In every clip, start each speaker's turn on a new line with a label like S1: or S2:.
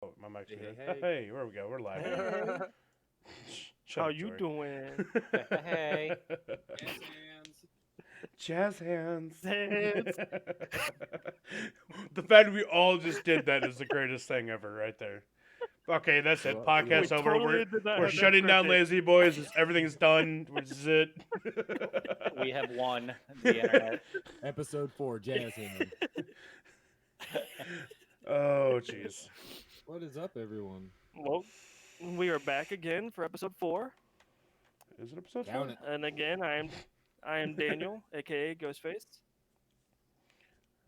S1: Oh, my mic's
S2: Hey, hey,
S1: muted.
S2: hey.
S1: Hey, there we go. We're live.
S3: Hey,
S1: Shut
S3: how
S1: up,
S3: you
S1: Jory.
S3: doing?
S2: Hey. Jazz hands.
S1: Jazz hands.
S3: Dance.
S1: The fact we all just did that is the greatest thing ever, right there. Okay, that's it.
S2: Well,
S3: We
S1: Podcast over.
S3: totally did not
S1: We're
S3: have that
S1: shutting down
S3: scripted.
S1: Lazy Boys. Everything's done. Which is it.
S2: we have won the internet.
S4: Episode 4, Jazz Hands.
S1: Oh, jeez.
S4: What is up, everyone?
S3: Well, we are back again for episode 4,
S1: Is it episode
S4: Count
S1: 4?
S4: it.
S3: and again I am Daniel, aka Ghostface.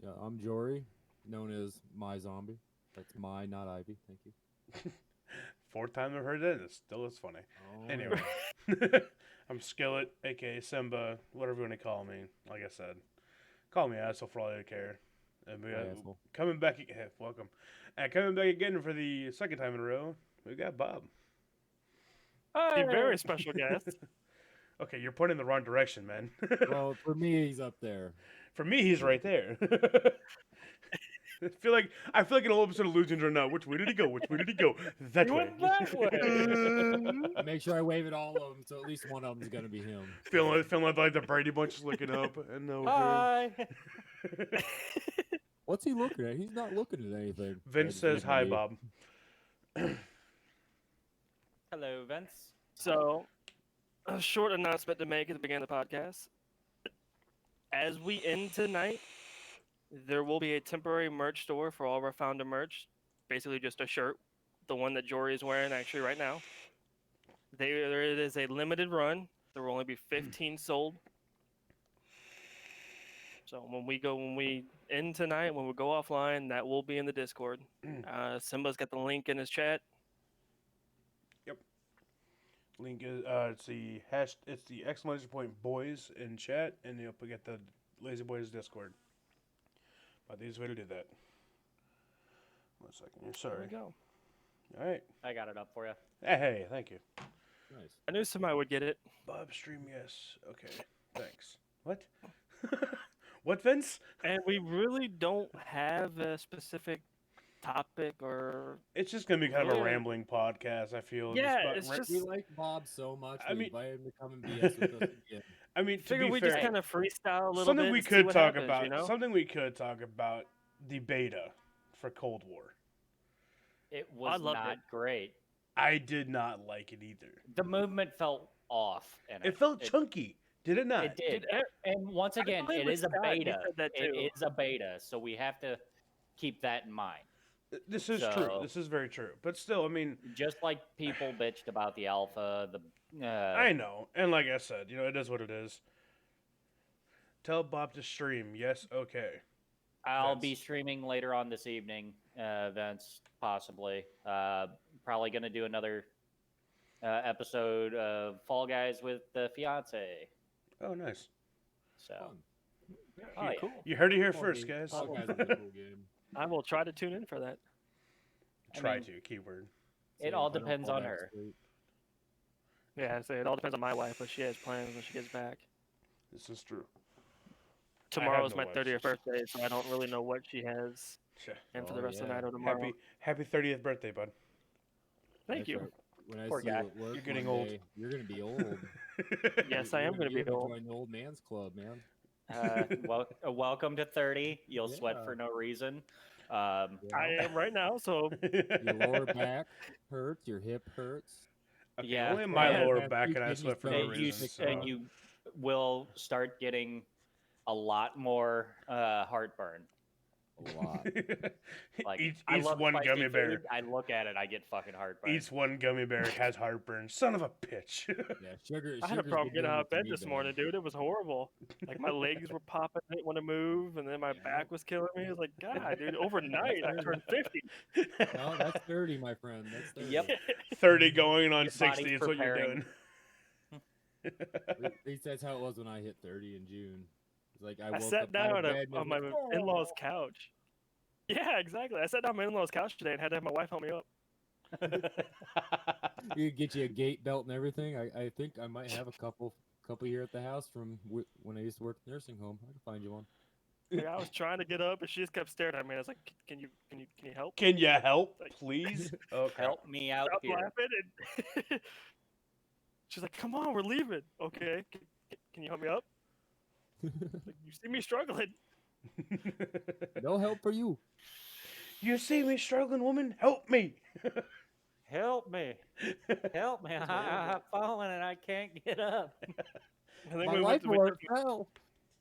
S4: Yeah, I'm Jory, known as My Zombie. That's my, not Ivy. Thank you.
S1: Fourth time I've heard it. It still is funny.
S4: Oh,
S1: Anyway, I'm Skillet, aka Simba, whatever you want to call me. Like I said, call me asshole for all you care. And we
S4: yeah. Hi, asshole.
S1: coming back. Welcome. And coming back again for the second time in a row, we got Bob.
S3: A very special guest.
S1: Okay, you're pointing in the wrong direction, man.
S4: Well, for me, he's up there.
S1: For me, he's right there. I feel like an old episode of Losing or Not. Which way did he go? Which way did he go? That
S2: He
S1: way.
S2: went that way.
S4: I make sure I wave at all of them, so at least one of them's gonna be him.
S1: feeling like the Brady Bunch is looking up and over.
S2: Hi.
S4: What's he looking at? He's not looking at anything.
S1: Vince says hi, Bob.
S2: Hello, Vince.
S3: So, a short announcement to make at the beginning of the podcast. As we end tonight, there will be a temporary merch store for all of our founder merch. Basically, just a shirt, the one that Jory is wearing actually right now. There it is a limited run. There will only be 15 sold. So when we end tonight, when we go offline, that will be in the Discord. Simba's got the link in his chat.
S1: Link is it's the exclamation point boys in chat, and you'll get the Lazy Boys Discord. But the easiest way to do that. 1 second. You're
S3: There
S1: sorry.
S3: we go.
S1: All right.
S2: I got it up for you.
S1: Hey, thank you.
S4: Nice.
S3: I knew somebody would get it.
S1: Bob stream, yes. Okay. Thanks. What? What, Vince?
S3: And we really don't have a specific topic or
S1: It's just gonna be kind of a
S3: Really?
S1: rambling podcast. I feel.
S3: Yeah,
S1: about
S3: it's just-
S4: We like Bob so much.
S1: I
S4: We
S1: mean-
S4: invite him to come and BS with us again.
S1: I mean, to
S3: figure
S1: be
S3: we
S1: fair,
S3: just kind of freestyle a little
S1: something
S3: bit.
S1: we
S3: and see
S1: could
S3: what
S1: talk
S3: happens,
S1: about.
S3: you know?
S1: Something we could talk about the beta for Cold War.
S2: It was
S3: loved
S2: not
S3: it.
S2: great.
S1: I did not like it either.
S2: The movement felt off in
S1: It felt chunky, did it not?
S2: It did.
S3: Did
S2: And once again,
S3: played
S2: it
S3: with
S2: is a
S3: Scott, and he
S2: beta.
S3: said that
S2: It
S3: too.
S2: is a beta, so we have to keep that in mind.
S1: This is true.
S2: So-
S1: This is very true. But still, I mean,
S2: Just like people bitched about the alpha,
S1: I know. And like I said, it is what it is. Tell Bob to stream. Yes, okay.
S2: I'll be
S1: Vince.
S2: streaming later on this evening, Vince, possibly. Probably going to do another episode of Fall Guys with the fiance.
S1: Oh, nice.
S2: So,
S4: Fun.
S2: oh, yeah.
S3: Cool.
S1: You heard it here
S4: Fall
S1: first,
S4: game.
S1: guys.
S4: Fall Guys is a cool game.
S3: I will try to tune in for that.
S1: Try
S2: mean-
S1: to, keyword.
S2: It
S4: So
S2: all
S4: if I don't
S2: depends
S4: fall
S2: on
S4: back
S2: her.
S4: asleep-
S3: Yeah, I say it all depends on my wife, but she has plans when she gets back.
S1: This is true.
S3: Tomorrow's
S1: no
S3: my
S1: wife.
S3: 30th birthday, so I don't really know what she has
S1: Yeah.
S3: and for
S4: Oh,
S3: the rest of the
S4: yeah.
S3: night or tomorrow.
S1: Happy 30th birthday, bud.
S3: Thank
S4: That's
S3: you.
S4: right. When I
S2: Poor
S4: see
S2: guy.
S4: you at work
S1: You're getting
S4: one
S1: old.
S4: day, you're gonna be old.
S3: Yes, I am going to be old.
S4: Join the old man's club, man.
S2: Welcome to 30. You'll sweat
S4: Yeah.
S2: for no reason.
S3: I am right now, so
S4: Your lower back hurts. Your hip hurts.
S1: Okay,
S2: Yeah.
S1: only my
S2: Yeah.
S1: lower
S4: Have
S1: back
S4: two
S1: and I
S4: kidneys
S1: sweat for no
S4: failed.
S2: and you,
S1: reason. So.
S2: and you will start getting a lot more heartburn.
S4: A lot.
S2: Like
S1: each
S2: I love
S1: one
S2: spicy
S1: gummy
S2: food,
S1: bear.
S2: I look at it, I get fucking heartburn.
S1: Each one gummy bear has heartburn. Son of a bitch.
S4: Yeah, sugar.
S3: I had a
S4: sugar's
S3: problem
S4: been
S3: getting
S4: doing
S3: out
S4: it
S3: of
S4: to
S3: bed
S4: me,
S3: this
S4: man.
S3: morning, dude. It was horrible. Like my legs were popping, I didn't want to move, and then my
S4: Yeah.
S3: back was killing me. I was like, God, dude, overnight I turned 50.
S4: No, that's 30, my friend. That's 30.
S2: Yep.
S1: 30 going on
S2: Your
S1: 60
S2: body's
S1: is what you're
S2: preparing.
S1: doing.
S4: At least that's how it was when I hit 30 in June. It's like I
S3: I
S4: woke
S3: sat
S4: up out
S3: down
S4: of bed and
S3: on my
S4: was like,
S3: in-laws' couch. Yeah, exactly. I sat down on my in-laws' couch today and had to have my wife help me up.
S4: You get you a gate belt and everything. I think I might have a couple here at the house from when I used to work at the nursing home. I can find you one.
S3: Like, I was trying to get up, and she just kept staring at me. I was like, "Can you help?
S1: Can you help,
S3: Like-
S1: please? Okay.
S2: Help me out
S3: Stop
S2: here.
S3: laughing!" And she's like, "Come on, we're leaving." Okay, can you help me up? Like, you see me struggling.
S4: No help for you.
S1: You see me struggling, woman? Help me.
S2: Help me. Help me. I've fallen and I can't get up.
S3: And then
S4: My
S3: we
S4: life
S3: went.
S4: alert fell.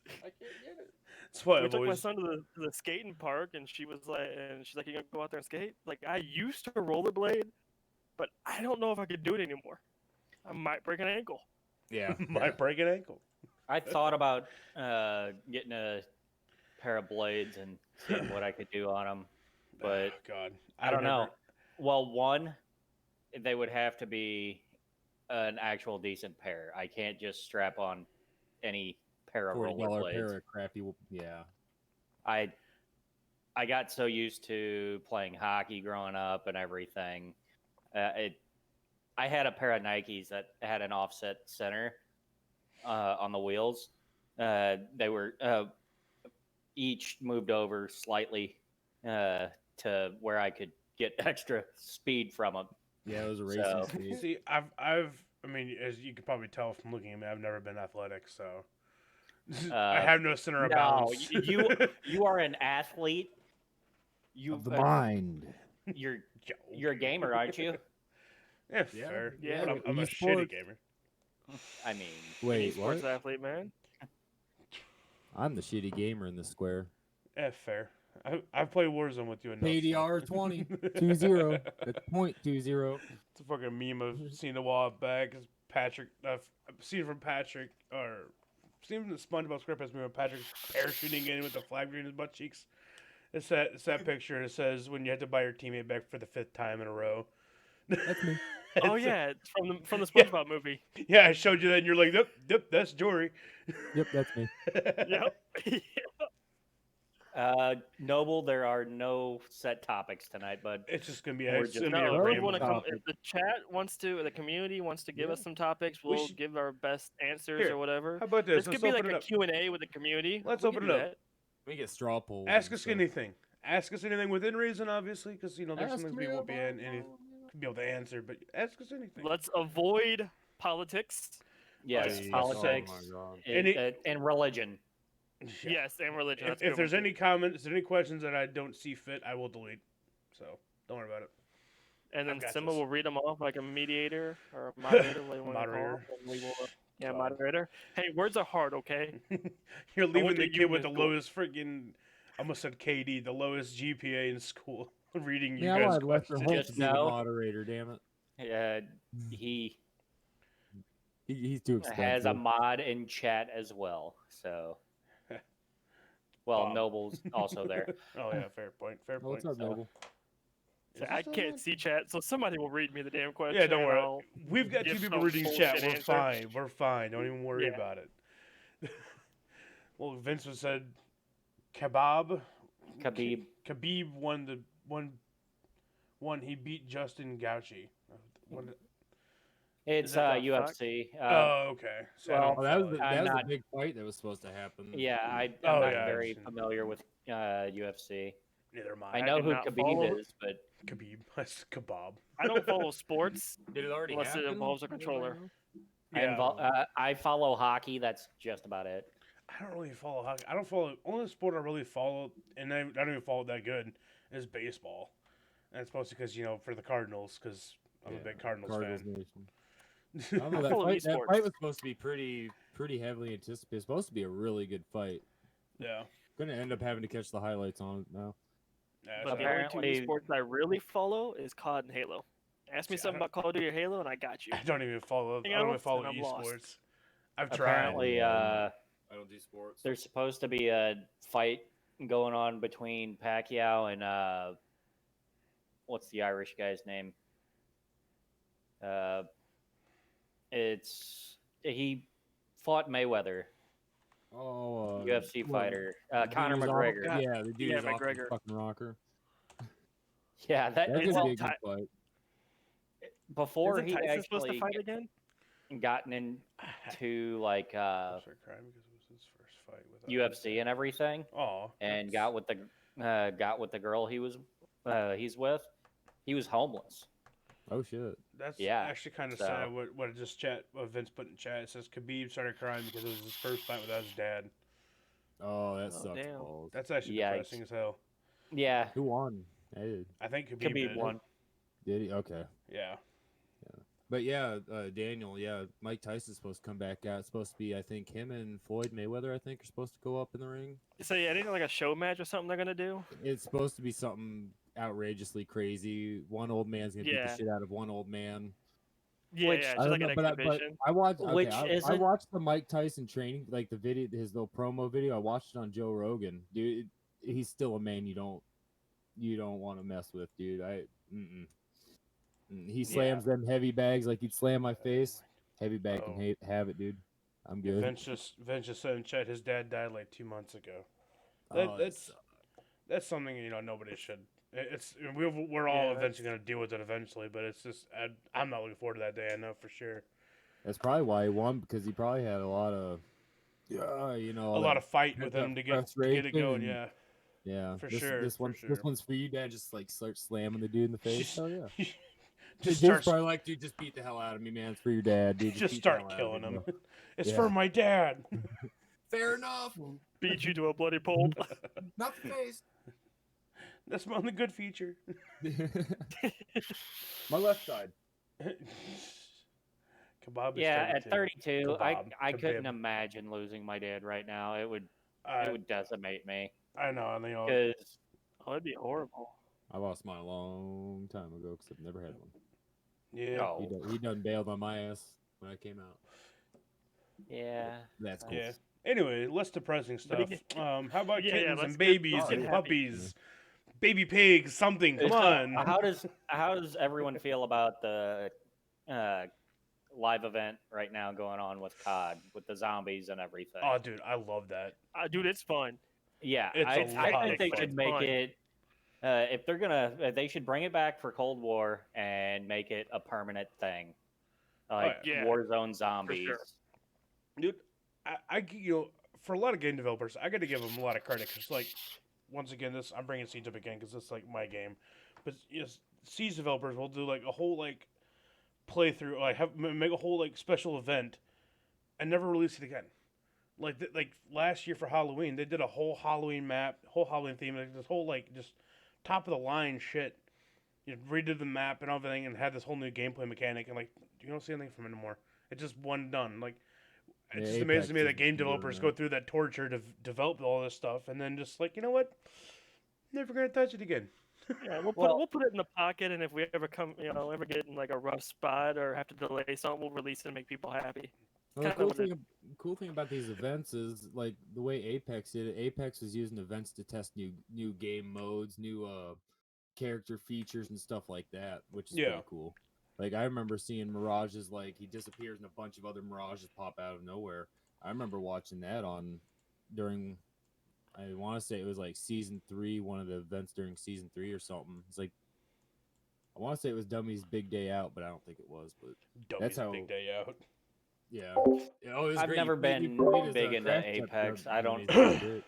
S4: I can't get it.
S1: That's why
S3: We
S1: I've
S3: took my
S1: always.
S3: son to the skating park, and she's like, "You gonna go out there and skate?" Like, I used to rollerblade, but I don't know if I could do it anymore. I might break an ankle.
S4: Yeah.
S1: Might break an ankle.
S2: I thought about getting a pair of blades and seeing what I could do on them, but
S1: Oh, God,
S2: I don't know. Well, one, they would have to be an actual decent pair. I can't just strap on any pair of
S4: $40
S2: rollerblades.
S4: pair of crappy. Yeah.
S2: I got so used to playing hockey growing up and everything. I had a pair of Nikes that had an offset center on the wheels. They were each moved over slightly to where I could get extra speed from them.
S4: Yeah, it was a racing
S2: So-
S4: speed.
S1: See, I mean, as you can probably tell from looking at me, I've never been athletic, so I have no center of
S2: No,
S1: balance.
S2: you are an athlete.
S4: Of the mind.
S2: You're a gamer, aren't you?
S1: Yeah,
S4: Yeah,
S1: fair.
S3: yeah,
S1: But I'm a
S4: esports.
S1: shitty gamer.
S2: I mean,
S4: Wait,
S3: Sports
S4: what?
S3: athlete, man.
S4: I'm the shitty gamer in the square.
S1: Yeah, fair. I've played Warzone with you enough.
S4: KDR 20. 2-0. That's .20.
S1: It's a fucking meme of seeing the wall back. Cause Patrick, seen from Patrick, or seen from the SpongeBob SquarePants meme of Patrick parachuting in with the flag between his butt cheeks. It's that picture. And it says when you have to buy your teammate back for the 5th time in a row.
S4: That's me.
S3: Oh
S1: It's-
S3: yeah, it's from the
S1: Yeah.
S3: SpongeBob movie.
S1: Yeah, I showed you that, and you're like, yep, that's Jory.
S4: Yep, that's me.
S3: Yep.
S2: Noble, there are no set topics tonight, bud.
S1: It's just gonna be
S2: Or
S1: it's
S2: just-
S1: gonna be
S3: No,
S1: a
S3: if,
S4: random
S3: you wanna
S1: random.
S3: come, if the chat wants to, the community wants to give us
S4: Yeah.
S3: some topics,
S1: We
S3: we'll
S1: should-
S3: give our best answers
S1: Here,
S3: or whatever.
S1: How about this?
S3: This
S1: Let's
S3: could be
S1: open
S3: like
S1: it
S3: a
S1: up.
S3: Q&A with the community.
S1: Let's
S3: We
S1: open
S3: can
S1: it
S3: do
S1: up.
S3: that.
S4: We get straw polls.
S1: Ask
S4: and
S1: us
S4: stuff.
S1: anything. Ask us anything within reason, obviously, because there's some
S4: Ask
S1: things
S4: me
S1: we won't be
S4: about
S1: be able to answer. But ask us anything.
S3: Let's avoid politics.
S2: Yes,
S1: Yes.
S2: politics
S4: Oh my God.
S2: and religion.
S1: Yeah.
S3: Yes, and religion.
S1: If,
S3: That's a good
S1: if there's
S3: one,
S1: any comments, any questions that I don't see fit, I will delete. So don't worry about it.
S3: too. And then
S1: I've got
S3: Simba
S1: this.
S3: will read them off like a mediator or a moderator. What you want to call
S1: Moderator.
S3: it, and we will, yeah,
S1: God.
S3: moderator. Hey, words are hard, okay?
S1: You're leaving
S3: went
S1: the
S3: to
S1: kid with the
S3: union school.
S1: lowest freaking, I almost said KD, the lowest GPA in school, reading you
S4: Yeah,
S1: guys'
S4: I'd Lester
S1: questions.
S4: Holt to
S2: Just
S4: be the
S2: know-
S4: moderator, damn it.
S2: He
S4: He's too expensive.
S2: has a mod in chat as well. So, well,
S1: Bob.
S2: Noble's also there.
S1: Oh yeah, fair point. Fair
S4: Oh,
S1: point.
S4: what's up,
S2: so-
S4: Noble?
S1: Is
S3: I
S1: this still
S3: can't
S1: on?
S3: see chat, so somebody will read me the damn question.
S1: Yeah, don't
S3: and
S1: worry.
S3: I'll-
S1: We've got
S3: give
S1: 2 people
S3: some
S1: reading chat.
S3: bullshit
S1: We're
S3: answer.
S1: fine. We're fine. Don't even worry
S3: Yeah.
S1: about it. Well, Vince was said, Khabib won the one. He beat Justin Gauchi.
S2: It's
S3: that the fuck?
S2: UFC.
S1: Oh, okay. So I
S2: well,
S1: don't
S4: Oh, that was
S1: follow it.
S2: I'm
S4: that was
S2: not-
S4: a big fight that was supposed to happen.
S2: yeah, I'm
S1: Oh,
S2: not
S1: yeah, I
S2: very
S1: just-
S2: familiar with UFC.
S1: Neither am
S2: I
S1: I.
S2: know
S3: did
S2: who
S3: not
S2: Khabib
S3: follow-
S2: is, but
S1: Khabib. That's kebab.
S3: I don't follow sports.
S4: Did it already
S3: Unless it
S4: happen?
S3: involves a
S4: Anybody
S3: controller.
S4: know?
S2: I follow hockey. That's just about it.
S1: I don't really follow hockey. I don't follow. Only sport I really follow, and I don't even follow it that good, is baseball. And it's mostly because for the Cardinals, because I'm a
S4: Yeah,
S1: big Cardinals
S4: Cardinals
S1: fan.
S4: Nation. I don't know, that
S3: follow
S4: fight
S3: esports.
S4: was supposed to be pretty heavily anticipated. It's supposed to be a really good fight.
S1: Yeah.
S4: Gonna end up having to catch the highlights on it now.
S1: Yeah,
S3: But
S1: so-
S3: the only
S2: Apparently-
S3: two sports I really follow is COD and Halo. Ask me
S1: See, I
S3: something
S1: don't-
S3: about Call of Duty or Halo, and I got you.
S1: I don't even follow. I
S3: Anything
S1: don't even
S3: else,
S1: follow
S3: and I'm lost.
S1: esports. I've tried.
S2: Apparently,
S4: I don't do sports.
S2: there's supposed to be a fight going on between Pacquiao and what's the Irish guy's name? He fought Mayweather, UFC
S4: well,
S2: fighter,
S4: the dude
S2: Conor
S4: who's off-
S2: McGregor.
S4: Yeah, the dude
S3: Yeah,
S4: is off the
S3: McGregor.
S4: fucking rocker.
S2: Yeah,
S4: That's
S3: It's
S4: gonna
S3: all
S4: be a good
S3: ti-
S4: fight.
S2: before
S3: Isn't
S2: he
S3: Tyson supposed to
S2: actually
S3: fight again?
S2: gotten into like
S1: I'm sorry, crying because it was his first fight with
S2: UFC and everything,
S1: Oh,
S2: and got with the girl he's with, he was homeless.
S4: Oh shit.
S1: That's
S2: Yeah,
S1: actually kind of
S2: so-
S1: sad. What Vince put in chat. It says Khabib started crying because it was his first fight without his dad.
S4: Oh, that
S3: Oh,
S4: sucks
S3: damn.
S4: balls.
S1: That's actually
S2: Yikes.
S1: depressing as hell.
S2: Yeah,
S4: Who won? I did.
S1: I think Khabib,
S2: Khabib
S1: did.
S2: won.
S4: Did he? Okay.
S1: Yeah.
S4: But yeah, Daniel, yeah, Mike Tyson's supposed to come back out. It's supposed to be, I think, him and Floyd Mayweather, I think, are supposed to go up in the ring.
S3: So yeah, anything like a show match or something they're gonna do?
S4: It's supposed to be something outrageously crazy. One old man's gonna beat
S3: Yeah.
S4: the shit out of one old man.
S3: Yeah,
S2: Which-
S3: yeah,
S4: I
S3: just
S4: don't
S3: like
S4: know,
S3: an
S4: but
S3: exhibition.
S4: I watched.
S2: Which
S4: I
S2: isn't-
S4: watched the Mike Tyson training, like the video, his little promo video. I watched it on Joe Rogan, dude. He's still a man you don't want to mess with, dude. He slams them heavy bags like he'd slam my face. Heavy bag
S1: Oh.
S4: can have it, dude. I'm good.
S1: Vince just said in chat his dad died like 2 months ago.
S4: Oh,
S1: That's something nobody should. We're all
S3: Yeah,
S1: eventually going to deal with it eventually, but it's just I'm not looking forward to that day. I know for sure.
S4: that's probably why he won, because he probably had a lot of,
S1: A lot of fight with
S4: pent
S1: him
S4: up
S1: to get it
S4: frustration
S1: going.
S4: and-
S1: Yeah.
S4: Yeah,
S1: For
S4: this
S1: sure,
S4: this
S1: for
S4: one this
S1: sure.
S4: one's for you, Dad. Just like start slamming the dude in the face.
S1: Just,
S4: Oh yeah.
S1: just
S4: Dude's
S1: start,
S4: probably like, dude, just beat the hell out of me, man. It's for your dad, dude. Just
S1: just
S4: beat the hell
S1: start
S4: out of me,
S1: killing him.
S4: bro.
S1: It's
S4: Yeah.
S1: for my dad.
S4: Fair enough.
S3: Beat you to a bloody pulp.
S4: Not the face.
S1: That's my only good feature.
S4: My left side.
S1: Kebab is
S2: Yeah, at 32,
S1: Kebab,
S2: I couldn't
S1: kebab.
S2: imagine losing my dad right now. It would
S1: I
S2: decimate me
S1: I know, and
S2: because
S3: Oh, it'd be horrible.
S4: I lost mine a long time ago because I've never had one.
S1: yeah,
S2: oh
S4: He done bailed on my ass when I came out.
S2: yeah,
S4: That's cool.
S1: yeah. Anyway, less depressing
S3: But he
S1: stuff.
S3: can-
S1: How about
S3: Yeah,
S1: kittens
S3: let's
S1: and
S3: get-
S1: babies
S3: let's get
S1: and
S3: happy.
S1: puppies, baby pigs, something? Come
S2: So,
S1: on.
S2: how does everyone feel about the live event right now going on with COD with the zombies and everything?
S1: Oh, dude, I love that.
S3: Dude, it's fun.
S2: Yeah,
S1: It's a
S2: I
S1: lot
S2: think
S1: of
S2: they
S1: fun.
S2: should make it. If they're gonna, they should bring it back for Cold War and make it a permanent thing, like
S3: yeah.
S2: Warzone zombies.
S1: Dude, for a lot of game developers, I got to give them a lot of credit because, like, once again, I'm bringing Siege up again because it's like my game, but yes, Siege developers will do like a whole like playthrough, like make a whole like special event, and never release it again. Like last year for Halloween, they did a whole Halloween map, whole Halloween theme, like this whole like just top of the line shit. You redid the map and everything, and had this whole new gameplay mechanic, and like you don't see anything from it anymore. It's just one done. Like it's
S4: Yeah,
S1: just
S4: Apex
S1: amazing to me that
S4: is
S1: game
S4: doing
S1: developers
S4: that.
S1: go through that torture to develop all this stuff, and then just like, you know what, never gonna touch it again.
S3: Yeah, we'll
S2: Well-
S3: put it in the pocket, and if we ever ever get in like a rough spot or have to delay something, we'll release it and make people happy.
S4: Well, the
S3: Kinda what it-
S4: cool thing about these events is like the way Apex did it. Apex was using events to test new game modes, new character features and stuff like that, which is
S1: Yeah.
S4: pretty cool. Like I remember seeing mirages, like he disappears and a bunch of other mirages pop out of nowhere. I remember watching that during I want to say it was like season 3, one of the events during season 3 or something. It's like I want to say it was Dummy's Big Day Out, but I don't think it was. But
S1: Dummy's
S4: how-
S1: big day out.
S4: yeah, oh, it was
S2: I've
S4: great.
S2: never
S4: You
S2: been
S4: played as,
S2: big into
S4: Crash Test
S2: Apex.
S4: Dummy.
S2: I don't-
S4: It's pretty great.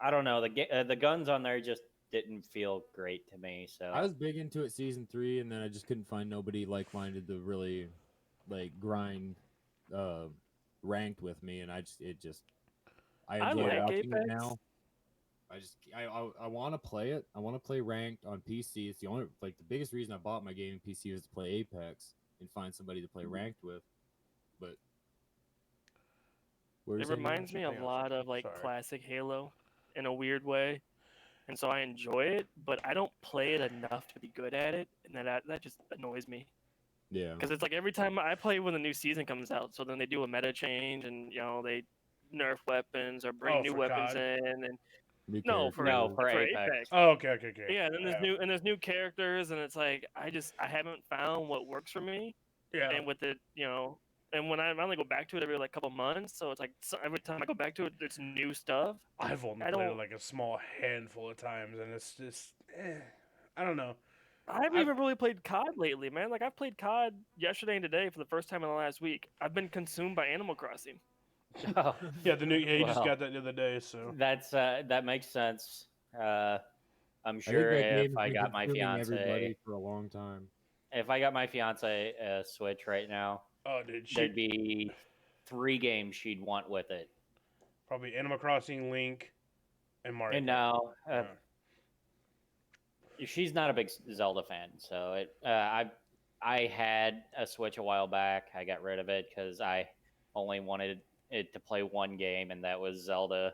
S2: I don't know. The guns on there just didn't feel great to me. So
S4: I was big into it season 3, and then I just couldn't find nobody like-minded to really like grind ranked with me, and I
S3: I
S4: enjoy
S3: like
S4: watching it
S3: Apex.
S4: now. I want to play it. I want to play ranked on PC. It's the only like the biggest reason I bought my gaming PC was to play Apex and find somebody to play ranked with. But
S3: It reminds me a
S1: something else.
S3: lot of like
S1: Sorry.
S3: classic Halo in a weird way, and so I enjoy it, but I don't play it enough to be good at it, and that just annoys me.
S4: Yeah.
S3: Because it's like every time I play when the new season comes out, so then they do a meta change and they nerf weapons or bring
S1: Oh,
S3: new
S1: for
S3: weapons
S1: COD?
S3: in, and
S4: New
S3: no
S4: characters.
S2: for
S3: Apex.
S2: Apex.
S1: Oh, okay.
S3: Yeah, and then there's new characters, and it's like I haven't found what works for me,
S1: Yeah.
S3: and with it, and when I only go back to it every like couple months, so it's like every time I go back to it, there's new stuff.
S1: I've only
S3: I
S1: played it
S3: don't-
S1: like a small handful of times, and it's just, I don't know.
S3: I haven't
S1: I've-
S3: even really played COD lately, man. Like I've played COD yesterday and today for the first time in the last week. I've been consumed by Animal Crossing.
S2: Oh,
S1: Yeah, you just
S2: Well.
S1: got that the other day, so.
S2: that makes sense. I'm
S4: I think
S2: sure
S4: that game
S2: if
S4: has
S2: I
S4: been
S2: got my
S4: consuming everybody
S2: fiance,
S4: for a long time.
S2: if I got my fiance a Switch right now,
S1: Oh, dude,
S2: there'd be 3 games she'd want with it.
S1: probably Animal Crossing, Link, and Mario.
S2: And now
S1: Yeah.
S2: she's not a big Zelda fan, so I had a Switch a while back. I got rid of it because I only wanted it to play one game, and that was Zelda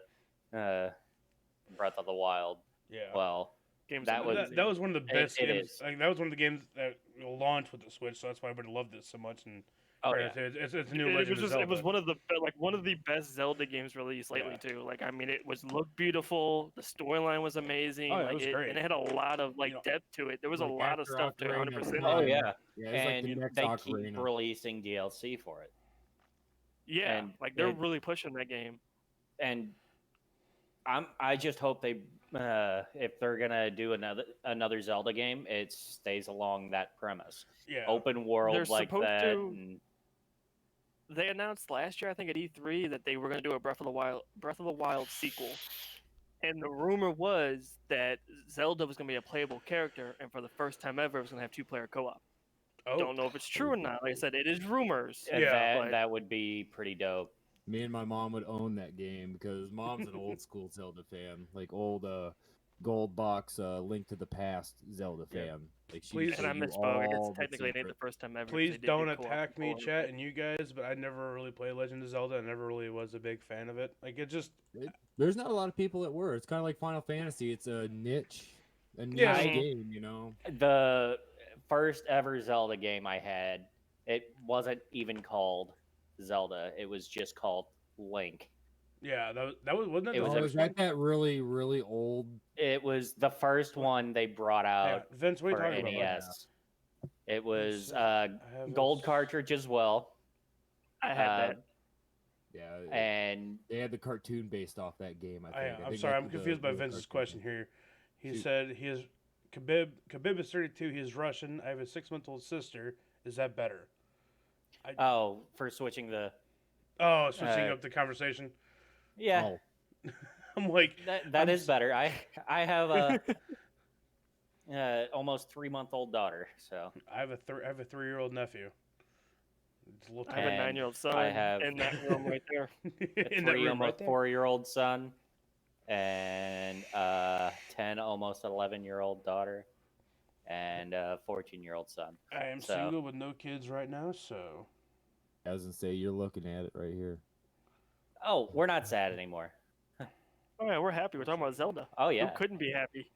S2: Breath of the Wild.
S1: Yeah.
S2: Well,
S3: Games
S2: That was-
S3: amazing.
S1: That was one of the best
S2: it
S1: games.
S2: is.
S1: Like, that was one of the games that launched with the Switch, so that's why everybody loved it so much. And
S2: oh yeah.
S1: it's a new
S3: It
S1: Legend
S3: was
S1: of
S3: just,
S1: Zelda.
S3: it was one of the best Zelda games released lately
S1: Yeah.
S3: too. Like I mean, it looked beautiful. The storyline was amazing.
S1: Oh, yeah, it
S3: like
S1: was great.
S3: and it had a lot of
S1: You know,
S3: depth to it. There was a
S4: like
S3: lot of
S4: after
S3: stuff to it.
S4: Ocarina
S3: 100%.
S4: of
S2: Oh
S4: Time.
S2: yeah.
S4: Yeah, it's like the
S2: And
S4: next
S2: they
S4: Ocarina.
S2: keep releasing DLC for it.
S3: Yeah,
S2: and
S3: like they're
S2: it-
S3: really pushing that game.
S2: And I just hope they if they're gonna do another Zelda game, it stays along that premise.
S1: Yeah.
S2: Open world
S3: They're
S2: like
S3: supposed
S2: that.
S3: to-
S2: And
S3: They announced last year, I think at E3, that they were going to do a Breath of the Wild sequel. And the rumor was that Zelda was going to be a playable character, and for the first time ever, it was going to have 2-player co-op.
S1: Oh,
S3: Don't know if it's true or not. Like I said, it is rumors.
S1: Yeah,
S3: but
S2: that would be pretty dope.
S4: Me and my mom would own that game because mom's an old school Zelda fan, like old gold box Link to the Past Zelda
S1: Yeah.
S4: fan. Like she
S1: Please-
S4: used
S3: and
S4: to
S3: I
S4: do
S3: misspoke.
S4: all
S3: It's
S4: the
S3: technically it ain't the
S4: secret-
S3: first time ever. 'cause
S1: please
S3: they did
S1: don't
S3: do co-op
S1: attack me,
S3: before.
S1: chat, and you guys. But I never really played Legend of Zelda. I never really was a big fan of it. Like it just.
S4: There's not a lot of people that were. It's kind of like Final Fantasy. It's a niche
S1: Yeah.
S4: game, you know.
S2: The first ever Zelda game I had, it wasn't even called Zelda. It was just called Link.
S1: Yeah, that was wasn't that
S2: It
S1: the
S2: was
S4: Oh,
S2: a-
S1: first
S4: is
S1: one?
S4: that that really really old?
S2: It was the first one they brought
S1: Hang
S2: out
S1: on, Vince, what are
S2: for
S1: you talking about?
S2: NES. It was
S1: I have
S2: gold
S1: this-
S2: cartridge as well.
S3: I had that.
S4: Yeah,
S2: And
S4: they had the cartoon based off that game. I think. I
S1: I'm
S4: think
S1: sorry,
S4: that's
S1: I'm
S4: the-
S1: confused by
S4: the
S1: Vince's
S4: cartoon
S1: question
S4: game.
S1: here. He
S4: Shoot.
S1: said he is Khabib is 32. He is Russian. I have a 6-month-old sister. Is that better?
S2: oh, for switching the
S1: Switching up the conversation.
S2: yeah,
S4: Oh,
S1: I'm like,
S2: that
S1: I'm
S2: is
S1: s-
S2: better. I have a almost 3-month-old daughter, so
S1: I have a 3-year-old nephew. It's a little
S3: I have a
S2: And
S3: 9-year-old son
S2: I have-
S3: in that room right there.
S2: a
S1: in that
S2: 3
S1: room
S2: almost
S1: right there.
S2: 4-year-old son, and 10 almost 11-year-old daughter, and a 14-year-old son.
S1: I am
S2: So-
S1: single with no kids right now, so
S4: I was gonna say you're looking at it right here.
S2: Oh, we're not sad anymore.
S3: Oh yeah, we're happy. We're talking about Zelda.
S2: Oh yeah.
S3: Who couldn't be happy?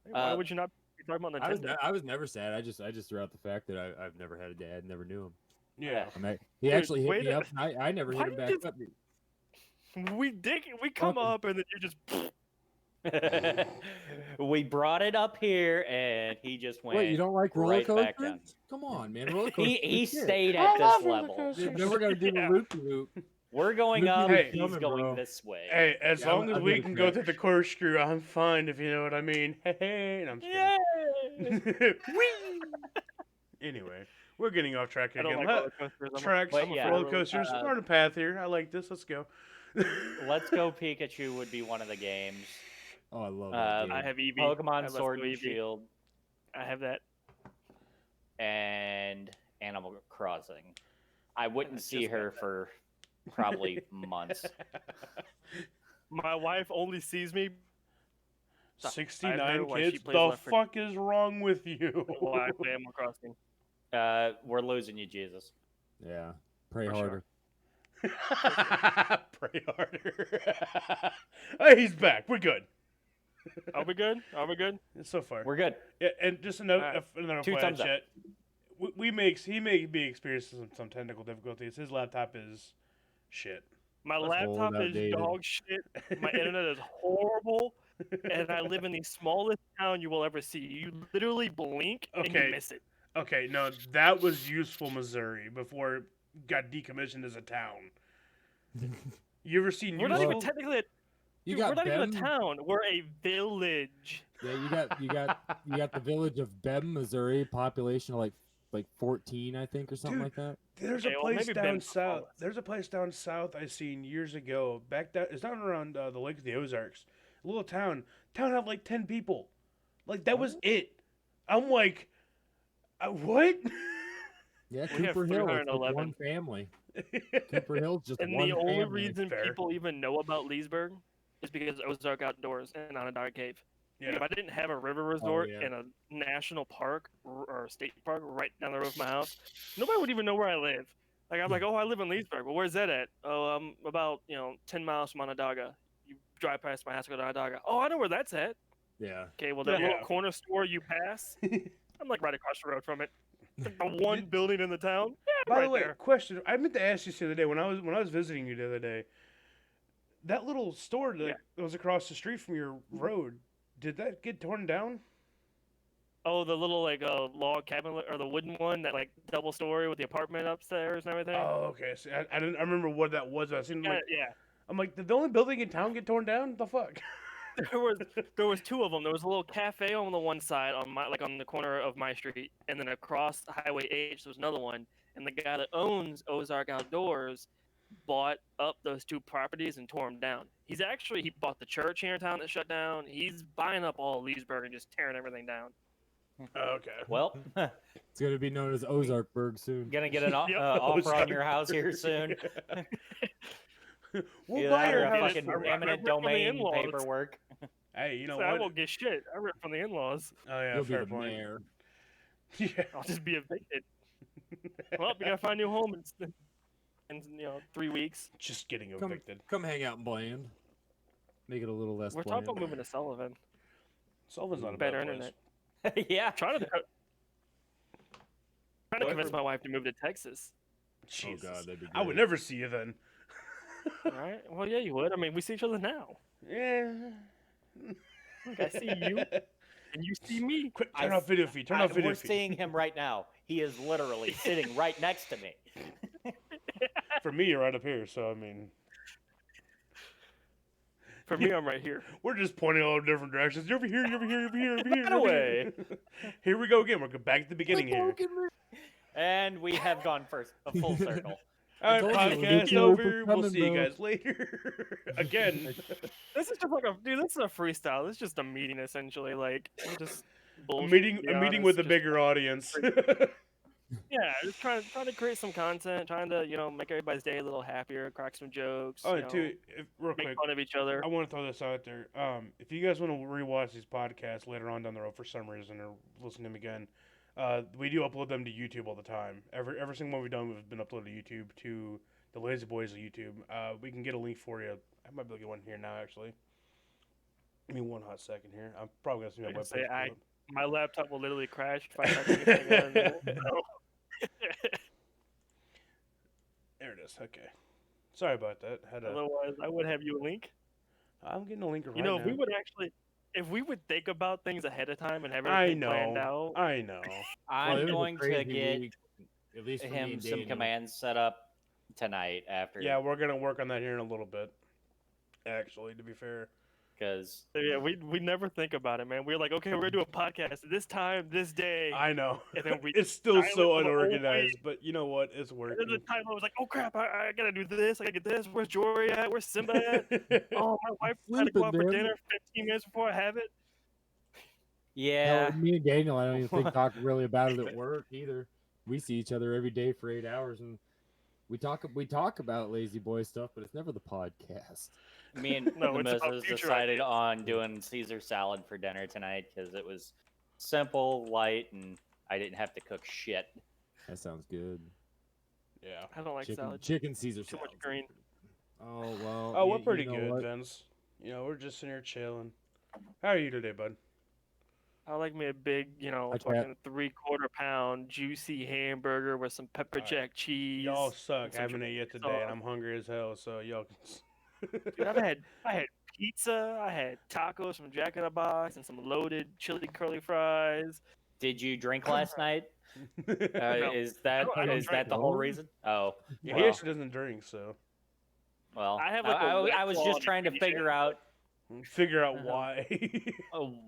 S3: Why would you not be talking about Nintendo?
S4: I was never sad. I just threw out the fact that I've never had a dad, never knew him.
S1: yeah.
S4: I mean, he
S3: Dude,
S4: actually hit
S3: wait
S4: me
S3: a-
S4: up. And I never
S3: Why
S4: hit him
S3: did
S4: back
S3: you-
S4: up.
S3: We come
S4: Fuck 'em.
S3: up and then you just.
S2: We brought it up here, and he just went.
S4: Wait, you don't like roller
S2: right back
S4: coasters?
S2: down.
S4: Come on, man. Roller coasters.
S2: He
S4: are shit.
S2: stayed
S1: I
S2: at
S1: love
S2: this
S1: roller
S2: level.
S1: coasters.
S4: Then we're gonna do
S3: Yeah.
S4: a loop loop.
S2: We're going
S4: Look at
S2: up.
S1: you
S2: He's
S4: coming,
S2: going
S4: bro.
S2: this way.
S1: Hey, as
S4: Yeah,
S1: long as
S4: I'm
S1: we
S4: gonna
S1: can go
S4: crash.
S1: through the corkscrew, I'm fine. If you know what I mean. Hey, no, I'm just kidding. Whee! Anyway, we're getting off track
S3: I
S1: again.
S3: don't like
S1: Let-
S3: roller coasters.
S1: Tracks,
S2: But yeah,
S1: roller coasters. We're on a path here. I like this. Let's go.
S2: Let's Go Pikachu would be one of the games.
S4: Oh, I love
S2: Uh,
S4: that game.
S3: I have Eevee.
S2: Pokemon
S3: Let's
S2: Sword
S3: Go
S2: and
S3: Eevee.
S2: Shield
S3: I have that.
S2: and Animal Crossing. I wouldn't
S3: just
S2: see
S3: got
S2: her for probably months.
S3: My wife only sees me
S1: 69
S3: why she
S1: kids.
S3: plays
S1: The
S3: Left 4
S1: fuck is wrong with you?
S3: while I play Animal Crossing.
S2: We're losing you, Jesus.
S4: Yeah. Pray
S3: For
S4: harder.
S1: Pray harder. Hey, he's back. We're good.
S3: Are we good? Are we good?
S1: So far.
S2: We're good.
S1: Yeah, and just another,
S3: Alright.
S1: another
S2: 2
S1: FYI
S2: thumbs up.
S1: chat. He may be experiencing some technical difficulties. His laptop is shit.
S3: My
S4: That's old,
S3: laptop is
S4: outdated.
S3: dog shit. My internet is horrible. And I live in the smallest town you will ever see. You literally blink and
S1: Okay.
S3: you miss it.
S1: Okay, no, that was useful Missouri before it got decommissioned as a town. You ever seen
S3: We're not
S1: useful?
S3: even technically a,
S4: You
S3: dude,
S4: got
S3: we're not even a
S4: Bem.
S3: town. We're a village.
S4: Yeah, you got the village of Bem, Missouri, population of like 14, I think, or something
S1: Dude,
S4: like that.
S1: There's
S3: Okay,
S1: a
S3: well,
S1: place
S3: maybe
S1: down
S3: Ben's
S1: south.
S3: flawless.
S1: There's a place down south I seen years ago. Back down, it's down around the Lake of the Ozarks. A little town. Town had like 10 people. Like that was it. I'm like, what?
S4: Yeah,
S3: We have
S4: Cooper Hill. It's like
S3: 311.
S4: one family. Cooper Hill's just
S3: And
S4: one
S3: the only
S4: family.
S3: reason
S1: Fair.
S3: people even know about Leesburg is because Ozark Outdoors and Onondaga Cave.
S1: Yeah.
S3: If I didn't have a river resort
S4: yeah.
S3: and a national park or a state park right down the road from my house, nobody would even know where I live. Like I'm like, oh, I live in Leesburg. Well, where's that at? Oh, I'm about 10 miles from Onondaga. You drive past my house, go to Onondaga. Oh, I know where that's at.
S4: Yeah.
S3: Okay, well, that
S1: Yeah.
S3: little corner store you pass, I'm like right across the road from it. Like the one building in the town. Yeah,
S1: By
S3: right
S1: the way,
S3: there.
S1: question. I meant to ask you this the other day when I was visiting you the other day. That little store that
S3: Yeah.
S1: was across the street from your road, did that get torn down?
S3: Oh, the little like log cabin or the wooden one that like double story with the apartment upstairs and everything.
S1: Oh, okay. See, I didn't. I remember what that was. I seen
S3: yeah,
S1: like
S3: yeah.
S1: I'm like, did the only building in town get torn down? The fuck?
S3: There was two of them. There was a little cafe on the one side on the corner of my street, and then across Highway H there was another one. And the guy that owns Ozark Outdoors bought up those 2 properties and tore them down. He bought the church here in town that shut down. He's buying up all of Leesburg and just tearing everything down.
S1: Okay.
S2: Well,
S4: It's gonna be known as Ozarkburg soon.
S2: gonna get an
S3: Yep.
S2: offer on your house here soon.
S1: We'll
S2: Either
S1: buy
S2: that
S1: your
S2: or a
S1: house.
S2: fucking
S1: for-
S2: eminent
S3: from the
S2: domain
S3: in-laws.
S2: paperwork.
S1: Hey, you know
S3: So I
S1: what?
S3: won't get shit. I rent from the in-laws.
S1: Oh yeah,
S4: You'll be
S1: fair
S4: the
S1: point.
S4: mayor.
S1: Yeah.
S3: I'll just be evicted. Well, we gotta find a new home in 3 weeks.
S1: Just getting
S4: Come,
S1: evicted.
S4: come hang out in Bland. Make it a little less
S3: We're
S4: bland.
S3: talking about moving to Sullivan.
S1: Sullivan's not a
S3: Better
S1: bad
S3: internet.
S1: place.
S2: Yeah.
S3: Trying to
S1: What?
S3: convince my wife to move to Texas.
S1: Jesus.
S4: Oh god, that'd be
S1: I would
S4: great.
S1: never see you then.
S3: Right? Well, yeah, you would. I mean, we see each other now.
S1: Yeah.
S3: Look, I see you, and you see me.
S1: Quick, turn off video feed. Turn off video
S2: We're
S1: feed.
S2: seeing him right now. He is literally sitting right next to me.
S1: For me, you're right up here, so I mean,
S3: For me, I'm right here.
S1: we're just pointing all different directions. You're over here, you're over here, you're over here, you're over here.
S2: That
S1: you're over
S2: way.
S1: here. Here we go again. We're back at the beginning here.
S2: And we have gone for a full circle.
S1: All right,
S4: told you,
S1: podcast
S4: Luke, you
S1: over.
S4: were
S1: We'll
S4: coming,
S1: see you
S4: bro.
S1: guys later. Again.
S3: This is just like this is a freestyle. This is just a meeting, essentially. Like, we're just
S1: A
S3: bullshit,
S1: meeting,
S3: to be
S1: a meeting
S3: honest,
S1: with a
S3: just-
S1: bigger audience.
S3: Yeah, just trying to create some content, trying to make everybody's day a little happier, crack some jokes.
S1: Oh,
S3: you
S1: and
S3: know,
S1: too, real
S3: make
S1: quick,
S3: fun of each other.
S1: I want to throw this out there. If you guys want to rewatch these podcasts later on down the road for some reason, or listen to them again, we do upload them to YouTube all the time. Every single one we've done has been uploaded to YouTube, to the Lazy Boys of YouTube. We can get a link for you. I might be able to get one here now, actually. Give me one hot second here. I'm probably gonna see my
S3: Like I
S1: webpage.
S3: say,
S1: pull up.
S3: My laptop will literally crash if I type anything in. So,
S1: There it is. Okay. Sorry about that.
S3: otherwise, I would have you a link.
S1: I'm getting a link right
S3: You know,
S1: now.
S3: if we would think about things ahead of time and have
S1: I
S3: everything planned
S1: know.
S3: out.
S1: I know.
S4: Well,
S2: I'm
S4: it was a
S2: going to
S4: crazy
S2: get
S4: week, at least for me
S2: him
S4: and
S2: some
S4: Daniel.
S2: commands set up tonight after.
S1: Yeah, we're gonna work on that here in a little bit. Actually, to be fair.
S2: Because
S3: So, yeah, we never think about it, man. We're like, okay, we're gonna do a podcast this time, this day.
S1: I know.
S3: And then we
S1: It's still
S3: silent
S1: so
S3: for the whole
S1: unorganized,
S3: week.
S1: but you know what? It's
S3: And
S1: working.
S3: then the time I was like, oh crap, I gotta do this, I gotta get this. Where's Jory at? Where's Simba at? Oh, my wife had to go out for
S4: Sleeping, man.
S3: dinner 15 minutes before I have it.
S2: yeah,
S4: Hell, me and Daniel, I don't even think talk really about it at work either. We see each other every day for 8 hours, and we talk about lazy boy stuff, but it's never the podcast.
S2: me and
S3: No,
S2: the
S3: it's about
S2: missus
S3: future
S2: decided
S3: ideas.
S2: on doing Caesar salad for dinner tonight because it was simple, light, and I didn't have to cook shit.
S4: That sounds good.
S1: Yeah.
S3: I don't like salad.
S4: Chicken Caesar
S3: Too
S4: salad.
S3: much green.
S4: Oh well.
S1: Oh,
S4: you-
S1: we're pretty
S4: you know
S1: good,
S4: what?
S1: Vince. You know, we're just sitting here chilling. How are you today, bud?
S3: I like me a big,
S4: I
S3: fucking 3/4 pound juicy hamburger with some pepper
S1: Alright.
S3: jack cheese.
S1: Y'all suck.
S3: and some
S1: Haven't ate yet
S3: sauce.
S1: today, and I'm hungry as hell. So y'all.
S3: Dude, I had pizza, I had tacos from Jack in the Box, and some loaded chili curly fries.
S2: Did you drink last night?
S3: No.
S2: Is that
S3: I don't
S2: is
S3: drink.
S2: that the whole
S4: No.
S2: reason? Oh,
S1: Yeah, he
S2: well,
S1: actually doesn't drink, so
S2: well.
S3: I have, like, a
S2: I was
S3: wet
S2: just
S3: claw
S2: trying to
S3: in each
S2: figure
S3: hand.
S2: out.
S1: figure out
S3: Uh-huh.
S1: why.
S2: Oh,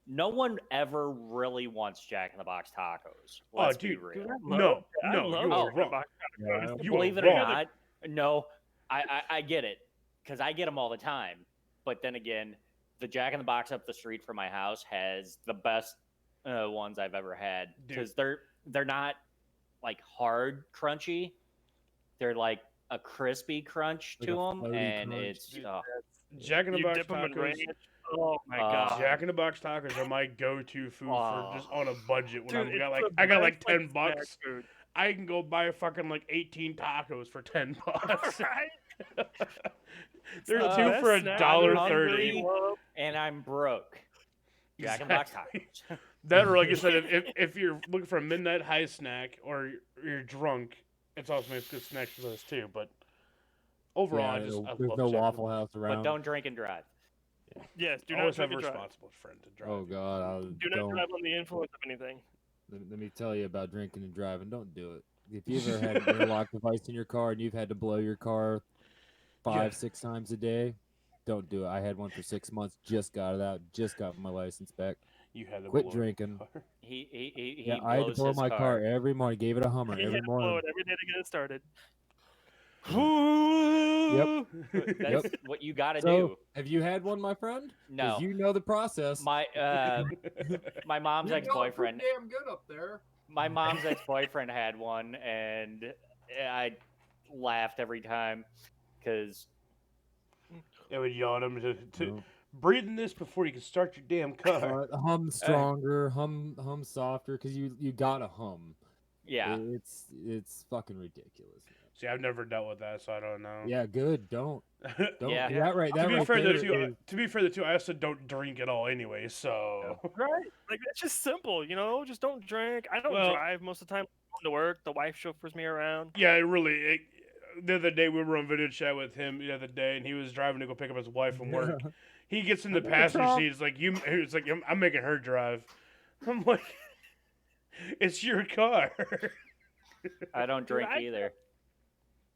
S2: no one ever really wants Jack in the Box tacos.
S1: Oh,
S2: Let's
S1: dude,
S2: be real.
S3: Dude, I
S1: No,
S3: love- I
S1: no,
S3: love
S1: you
S3: Jack
S1: are
S3: in the
S1: wrong.
S3: Box
S4: Yeah,
S3: tacos.
S1: You
S2: Believe
S1: are
S2: it or
S1: wrong.
S2: not, no, I get it because I get them all the time. But then again, the Jack in the Box up the street from my house has the best ones I've ever had because they're not like hard crunchy. They're like a crispy crunch
S4: Like
S2: to
S4: a
S2: them,
S4: floaty
S2: and
S4: crunch.
S2: it's
S1: Dude,
S2: oh,
S1: Jack in the
S3: You
S1: Box
S3: dip 'em in
S1: tacos.
S3: ranch. Oh my
S2: Uh,
S3: god.
S1: Jack in the Box tacos are my go-to food for just on a budget. When
S3: Dude,
S1: I got
S3: it's
S1: like
S3: the
S1: I got like
S3: best, like,
S1: 10 bucks,
S3: snack food.
S1: I can go buy fucking like 18 tacos for 10 bucks.
S3: Right?
S1: There's
S2: the
S1: two
S3: best
S1: for
S3: snack
S1: $1.30.
S3: I love.
S2: and I'm broke. Jack in the Box
S1: Exactly.
S2: tacos.
S1: That, or like I said, if you're looking for a midnight high snack or you're drunk, it's also makes good snacks for those too. But overall,
S4: Yeah,
S1: I
S4: there's
S1: love
S4: no
S1: Jack in the
S4: Waffle
S1: Box.
S4: House around.
S2: But don't drink and drive.
S3: Yes, do not
S1: Always
S3: drink
S1: have a
S3: and drive.
S1: responsible friend to drive.
S4: Oh god, I
S3: Do not
S4: don't.
S3: drive on the influence of anything.
S4: Let me tell you about drinking and driving. Don't do it. If you've ever had an interlock device in your car and you've had to blow your car
S1: Yeah.
S4: 5-6 times a day, don't do it. I had one for 6 months. Just got it out. Just got my license back.
S1: You had to
S4: Quit
S1: blow your
S4: drinking.
S1: car.
S2: He
S4: Yeah, I had to
S2: blows
S4: blow
S2: his
S4: my
S2: car.
S4: car every morning. Gave it a Hummer
S3: You
S4: every
S3: had to blow
S4: morning.
S3: it every day to get it started.
S2: That's what you got to
S4: So,
S2: do.
S4: have you had one, my friend?
S2: No.
S4: Because you know the process.
S2: My my mom's ex-boyfriend.
S4: Damn good up there.
S2: My mom's ex-boyfriend had one, and I laughed every time because
S1: It would yell at him to
S4: No.
S1: breathe in this before you can start your damn car.
S4: Hum stronger, hum softer, because you gotta hum.
S2: yeah,
S4: It's fucking ridiculous. Man.
S1: See, I've never dealt with that, so I don't know.
S4: Yeah, good. Don't.
S2: Yeah.
S4: That right. That
S1: to be
S4: right
S1: fair,
S4: there
S1: though,
S4: is-
S1: to be fair, I also don't drink at all anyway. So
S3: Right? Like it's just simple, you know. Just don't drink. I don't
S1: Well-
S3: drive most of the time. I'm going to work. The wife chauffeurs me around.
S1: yeah, the other day we were on video chat with him the other day, and he was driving to go pick up his wife from work. He gets in the passenger seat. It's like It's like I'm making her drive. I'm like, it's your car.
S2: I don't drink
S3: I-
S2: either.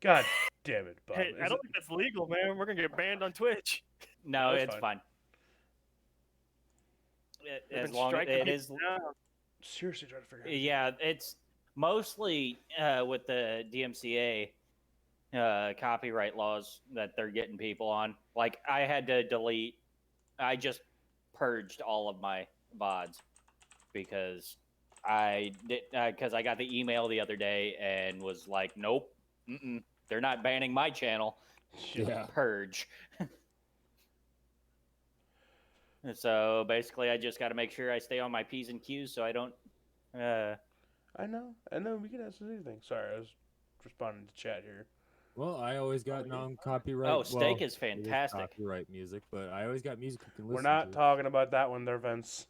S1: God damn it, Bob.
S3: Hey, I don't think that's legal, man. We're gonna get banned on Twitch.
S2: No,
S1: That's
S2: it's
S1: fine.
S2: fine.
S3: They've
S2: As
S3: been
S2: long as
S3: striking
S2: it
S3: me
S2: is,
S3: down.
S1: Seriously trying to figure out.
S2: yeah, it's mostly with the DMCA copyright laws that they're getting people on. Like I had to delete. I just purged all of my VODs because I got the email the other day and was like, nope, they're not banning my channel.
S4: Yeah.
S2: Purge. So basically, I just got to make sure I stay on my P's and Q's so I don't.
S1: I know. We can ask anything. Sorry, I was responding to chat here.
S4: Well, I always got non-copyright.
S2: Oh, steak
S4: well,
S2: is
S4: it
S2: fantastic.
S4: copyright music, but I always got music you can listen
S1: We're not
S4: to.
S1: talking about that one there, Vince.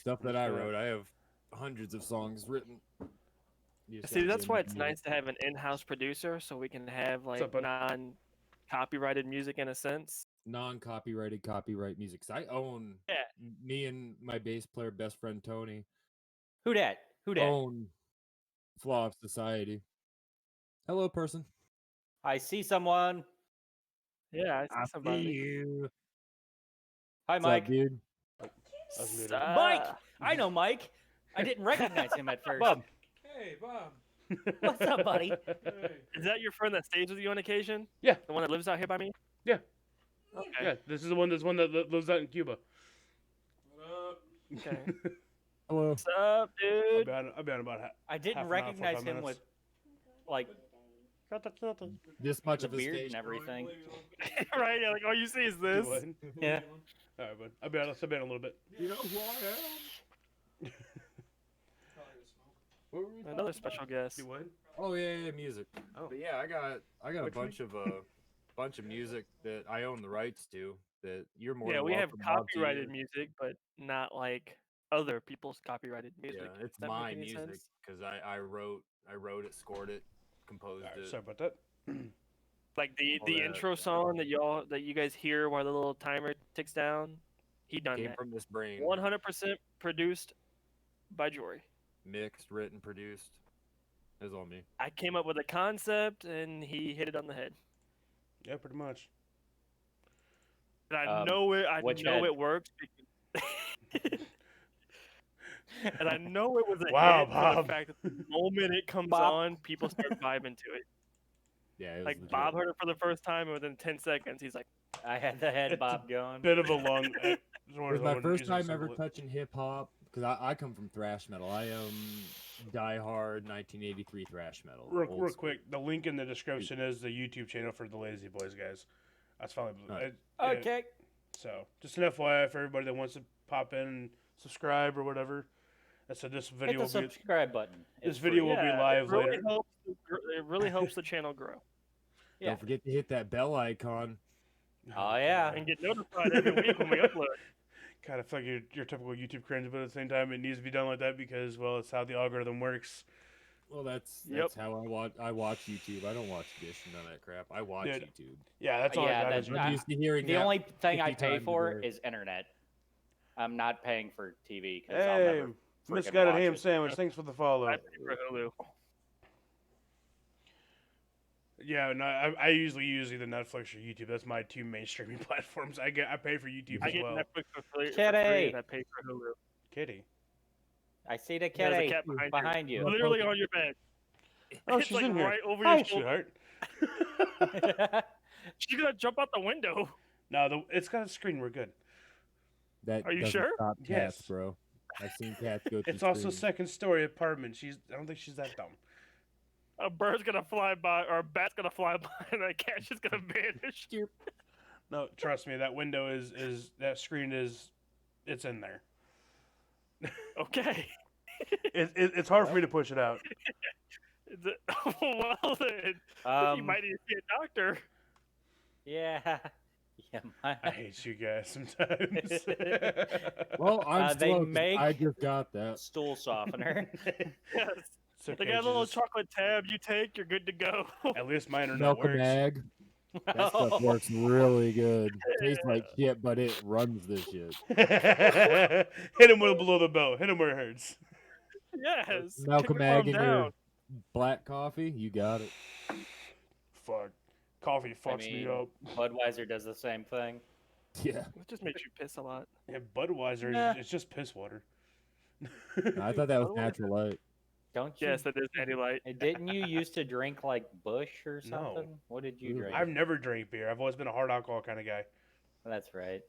S4: Stuff that I
S1: Yeah.
S4: wrote. I have hundreds of songs written. You just
S3: See,
S4: gotta
S3: that's
S4: get
S3: why
S4: them
S3: it's
S4: to me.
S3: nice to have an in-house producer, so we can have
S1: What's
S3: like
S1: up, bud?
S3: non-copyrighted music in a sense.
S4: Non-copyrighted copyright music. 'Cause I own
S3: Yeah.
S4: me and my bass player best friend Tony
S2: Who dat? Who dat?
S4: own Flaw of Society. Hello, person.
S2: I see someone.
S3: Yeah, I see somebody.
S4: you.
S2: Hi,
S4: What's
S2: Mike.
S4: up, dude?
S1: I was muted.
S2: Mike! I know Mike. I didn't recognize him at first.
S1: Bob.
S5: Hey, Bob.
S2: What's up, buddy?
S5: Hey.
S3: Is that your friend that stays with you on occasion?
S1: Yeah.
S3: The one that lives out here by me?
S1: Yeah.
S3: Okay.
S1: Yeah, this is the one. That lives out in Cuba.
S5: What up?
S3: Okay.
S4: Hello.
S3: What's up, dude?
S1: I'll be on about
S2: I
S1: half
S2: didn't
S1: an hour,
S2: recognize
S1: 45
S2: him with,
S1: minutes.
S2: like,
S4: This much
S2: the
S4: of a
S2: beard
S4: stage.
S2: and everything.
S3: Right? Yeah, like all you see is
S1: You
S3: this.
S1: would?
S2: Yeah.
S1: All right, bud. I'll be on a little bit.
S4: You know who I am? What were we
S3: Another
S4: talking
S3: special
S4: about?
S3: guest.
S1: You would?
S4: Oh yeah, music.
S1: Oh.
S4: But yeah, I got
S1: Which
S4: a bunch of music that I own the rights to. That you're more.
S3: Yeah,
S4: than
S3: we have
S4: welcome, Bob, to
S3: copyrighted
S4: use.
S3: music, but not like other people's copyrighted music.
S4: Yeah, it's
S3: Does that make
S4: my
S3: any
S4: music
S3: sense?
S4: because I wrote it, scored it, composed
S1: All right,
S4: it.
S1: sorry about that.
S3: Like the
S4: All that.
S3: intro song that you guys hear while the little timer ticks down. He done
S4: Came
S3: that.
S4: from this brain.
S3: 100% produced by Jory.
S4: Mixed, written, produced. It was all me.
S3: I came up with a concept and he hit it on the head.
S1: Yeah, pretty much.
S3: And I
S2: Um,
S3: know it. I
S2: which
S3: know
S2: head?
S3: it works. And I know it was a
S1: Wow,
S3: hit for
S1: Bob.
S3: the fact that the moment it comes
S2: Bob.
S3: on, people start vibing to it.
S4: Yeah, it was
S3: Like
S4: legit.
S3: Bob heard it for the first time, and within 10 seconds, he's like,
S2: I had the head
S1: It's
S2: bob going.
S1: Bit of a long.
S4: It was my first time ever touching hip hop because I come from thrash metal. I am diehard 1983 thrash metal.
S1: Real
S4: old school.
S1: quick, the link in the description is the YouTube channel for the Lazy Boys guys. That's finally.
S4: Alright.
S2: Okay.
S1: So, just an FYI for everybody that wants to pop in and subscribe or whatever. And so this
S2: Hit
S1: video
S2: the
S1: will be
S2: subscribe button.
S1: this
S2: It's
S1: video
S2: free.
S1: will be
S3: Yeah,
S1: live
S3: it really
S1: later.
S3: helps. It really helps the channel grow
S2: Yeah.
S4: Don't forget to hit that bell icon.
S2: Oh, yeah.
S3: and get notified every week when we upload.
S1: Kind of feel like your typical YouTube cringe, but at the same time, it needs to be done like that because, well, it's how the algorithm works.
S4: Well, that's
S3: Yep.
S4: how I watch YouTube. I don't watch Dish and none of that crap. I watch
S1: Dude,
S4: YouTube.
S1: Yeah, that's all
S2: Yeah,
S1: I got.
S2: that's
S1: is
S2: not-
S4: I'm
S1: YouTube.
S4: used to hearing
S2: The
S4: that
S2: only thing I
S4: 50
S2: pay
S4: times a
S2: for
S4: day.
S2: is internet. I'm not paying for TV because I'll
S1: Hey,
S2: never freaking
S1: misguided
S2: watch
S1: ham
S2: it.
S1: sandwich. Thanks for the follow.
S3: I pay for Hulu.
S1: Yeah, no, I usually use either Netflix or YouTube. That's my two main streaming platforms. I pay for YouTube
S3: I
S1: as
S3: get
S1: well.
S3: Netflix for free,
S2: Kitty.
S3: and I pay for Hulu.
S1: Kitty.
S2: I see the
S3: There's a
S2: kitty
S3: cat behind you.
S2: behind you.
S3: Literally on your bed.
S1: Oh,
S3: It's
S1: she's
S3: like
S1: in here.
S3: right over
S1: Hi,
S3: your shoulder.
S1: sweetheart.
S3: She's gonna jump out the window.
S1: No, it's got a screen. We're good.
S4: That
S3: Are you
S4: doesn't
S3: sure?
S4: stop cats,
S1: Yes.
S4: bro. I've seen cats go through
S1: It's also
S4: screens.
S1: second story apartment. I don't think she's that dumb.
S3: A bird's gonna fly by, or a bat's gonna fly by, and that cat's just gonna vanish.
S1: No, trust me. That window is that screen is, it's in there.
S3: Okay.
S1: It's hard for me to push it out.
S3: Well then, you might need to see a doctor.
S2: Yeah. Yeah.
S1: I hate you guys sometimes.
S4: Well, I'm
S2: They
S4: slow 'cause
S2: make-
S4: I just got that.
S2: Stool softener.
S3: Yes.
S1: It's okay,
S3: They got a little
S1: just-
S3: chocolate tab you take, you're good to go.
S1: At least my internet
S4: Milk a
S1: works.
S4: mag. That stuff works really good. Tastes like shit, but it runs this shit.
S1: Hit him with below the belt. Hit him where it hurts.
S3: Yes.
S4: Milk a
S3: kick
S4: mag
S3: them
S4: in
S3: down.
S4: your black coffee, you got it.
S1: Fuck. Coffee fucks me
S2: mean-
S1: up.
S2: Budweiser does the same thing.
S4: Yeah.
S3: It just makes you piss a lot.
S1: Yeah, Budweiser,
S2: Nah.
S1: it's just piss water.
S4: I thought that was natural light.
S2: Don't you?
S3: Yes, that is Natty Light.
S2: Didn't you used to drink like Bush or
S1: No.
S2: something? What did you
S4: Ooh.
S2: drink?
S1: I've never drank beer. I've always been a hard alcohol kind of guy.
S2: That's right.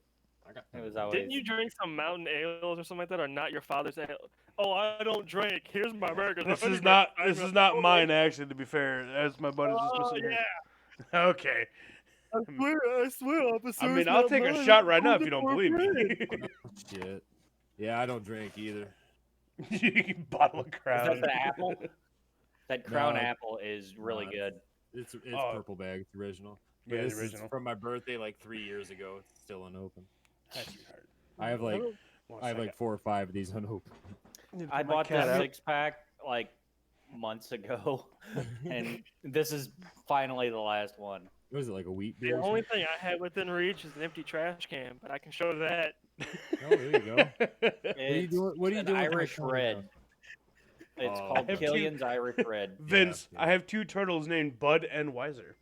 S4: I got
S2: It was always.
S3: Didn't you drink some mountain ales or something like that, or not your father's ale? Oh, I don't drink. Here's my burger.
S1: This is not mine actually. To be fair, as my buddy's just
S3: Oh
S1: sitting
S3: yeah.
S1: here. Okay.
S3: I swear, officer.
S1: I mean,
S3: it's
S1: I'll
S3: not
S1: take a
S3: mine.
S1: shot right now
S3: Hold
S1: if you
S3: it
S1: don't
S3: for a
S1: believe
S3: friend.
S1: me.
S4: Shit. Yeah, I don't drink either.
S1: Bottle of
S2: Is
S1: Crown.
S2: that the apple? That Crown
S4: No.
S2: apple is really
S4: No,
S2: good.
S4: It's
S1: Oh.
S4: purple bag. It's original. But
S1: Yeah, the
S4: this
S1: original.
S4: is from my birthday like 3 years ago. It's still unopened.
S1: Hi, sweetheart.
S4: I have like
S1: One
S4: I have like
S1: second.
S4: 4 or 5 of these unopened.
S1: Need to
S2: I
S1: put my
S2: bought
S1: cat
S2: this
S1: out.
S2: 6-pack like months ago, and this is finally the last one.
S4: What is it, like a wheat
S3: The
S4: beer? or
S3: only thing I had within reach is an empty trash can, but I can show that.
S4: Oh, there you go.
S2: It's
S4: What are you
S2: an
S4: doing with my
S2: Irish
S4: phone
S2: red.
S4: now?
S2: It's
S4: Oh.
S2: called
S1: I have two-
S2: Killian's Irish Red.
S1: Vince,
S4: Yeah.
S1: I have 2 turtles named Bud and Weiser.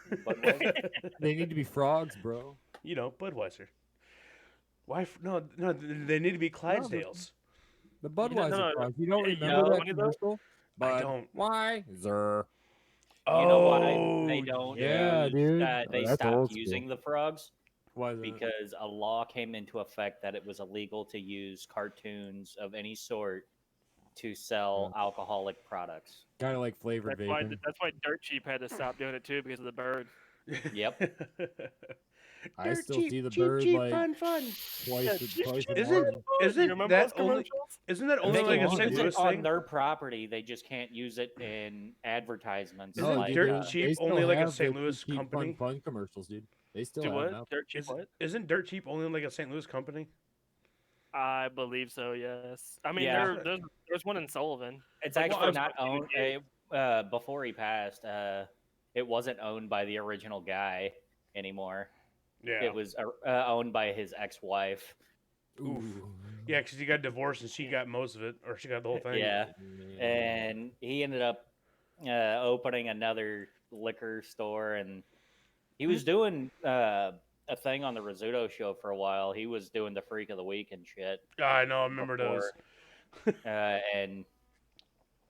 S2: Budweiser?
S4: They need to be frogs, bro.
S1: You know, Budweiser. Why? No, they need to be Clydesdales.
S4: The
S3: don't
S4: Budweiser
S3: know-
S4: frogs. You don't
S3: you
S4: remember
S2: know
S4: that
S3: any of those?
S4: commercial?
S1: I don't.
S4: Why? Zer.
S2: You know why
S1: Oh,
S2: they don't?
S4: yeah,
S2: use,
S4: dude.
S2: They
S4: That's
S2: stopped
S4: old school.
S2: using the frogs
S4: Why is that?
S2: because a law came into effect that it was illegal to use cartoons of any sort to sell alcoholic products.
S4: Kind of like flavored vaping.
S3: That's why Dirt Cheap had to stop doing it too because of the bird.
S2: Yep.
S4: I
S1: Dirt
S4: still
S1: cheap,
S4: see the
S1: cheap,
S4: bird
S1: cheap,
S4: like
S1: fun.
S4: twice, twice a
S1: Isn't-
S4: month.
S1: Isn't
S3: you remember
S1: that
S3: those commercials?
S1: Isn't that only
S2: They
S1: like
S2: can
S1: a
S4: on,
S1: St.
S2: use
S4: dude.
S1: Louis
S2: it on
S1: thing?
S2: their property. They just can't use it in advertisements.
S1: Isn't
S2: like,
S1: Dirt
S2: uh,
S1: Cheap
S4: they still
S1: only like a
S4: have
S1: St.
S4: the
S1: Louis
S4: cheap
S1: company?
S4: Fun commercials, dude. They still
S3: Do
S4: have
S3: what?
S4: them out.
S3: Dirt Cheap what?
S1: Isn't Dirt Cheap only like a St. Louis company?
S3: I believe so. Yes. I mean,
S2: Yeah.
S3: there's one in Sullivan.
S2: It's
S1: Like,
S2: actually
S1: well,
S2: not
S3: I was
S2: owned.
S3: confused.
S2: Before he passed, it wasn't owned by the original guy anymore.
S1: Yeah.
S2: It was owned by his ex-wife.
S1: Oof. Yeah, because he got divorced and she got most of it, or she got the whole thing.
S2: Yeah, and he ended up opening another liquor store, and he was doing a thing on the Rizzuto show for a while. He was doing the Freak of the Week and shit.
S1: I know. I remember those.
S2: And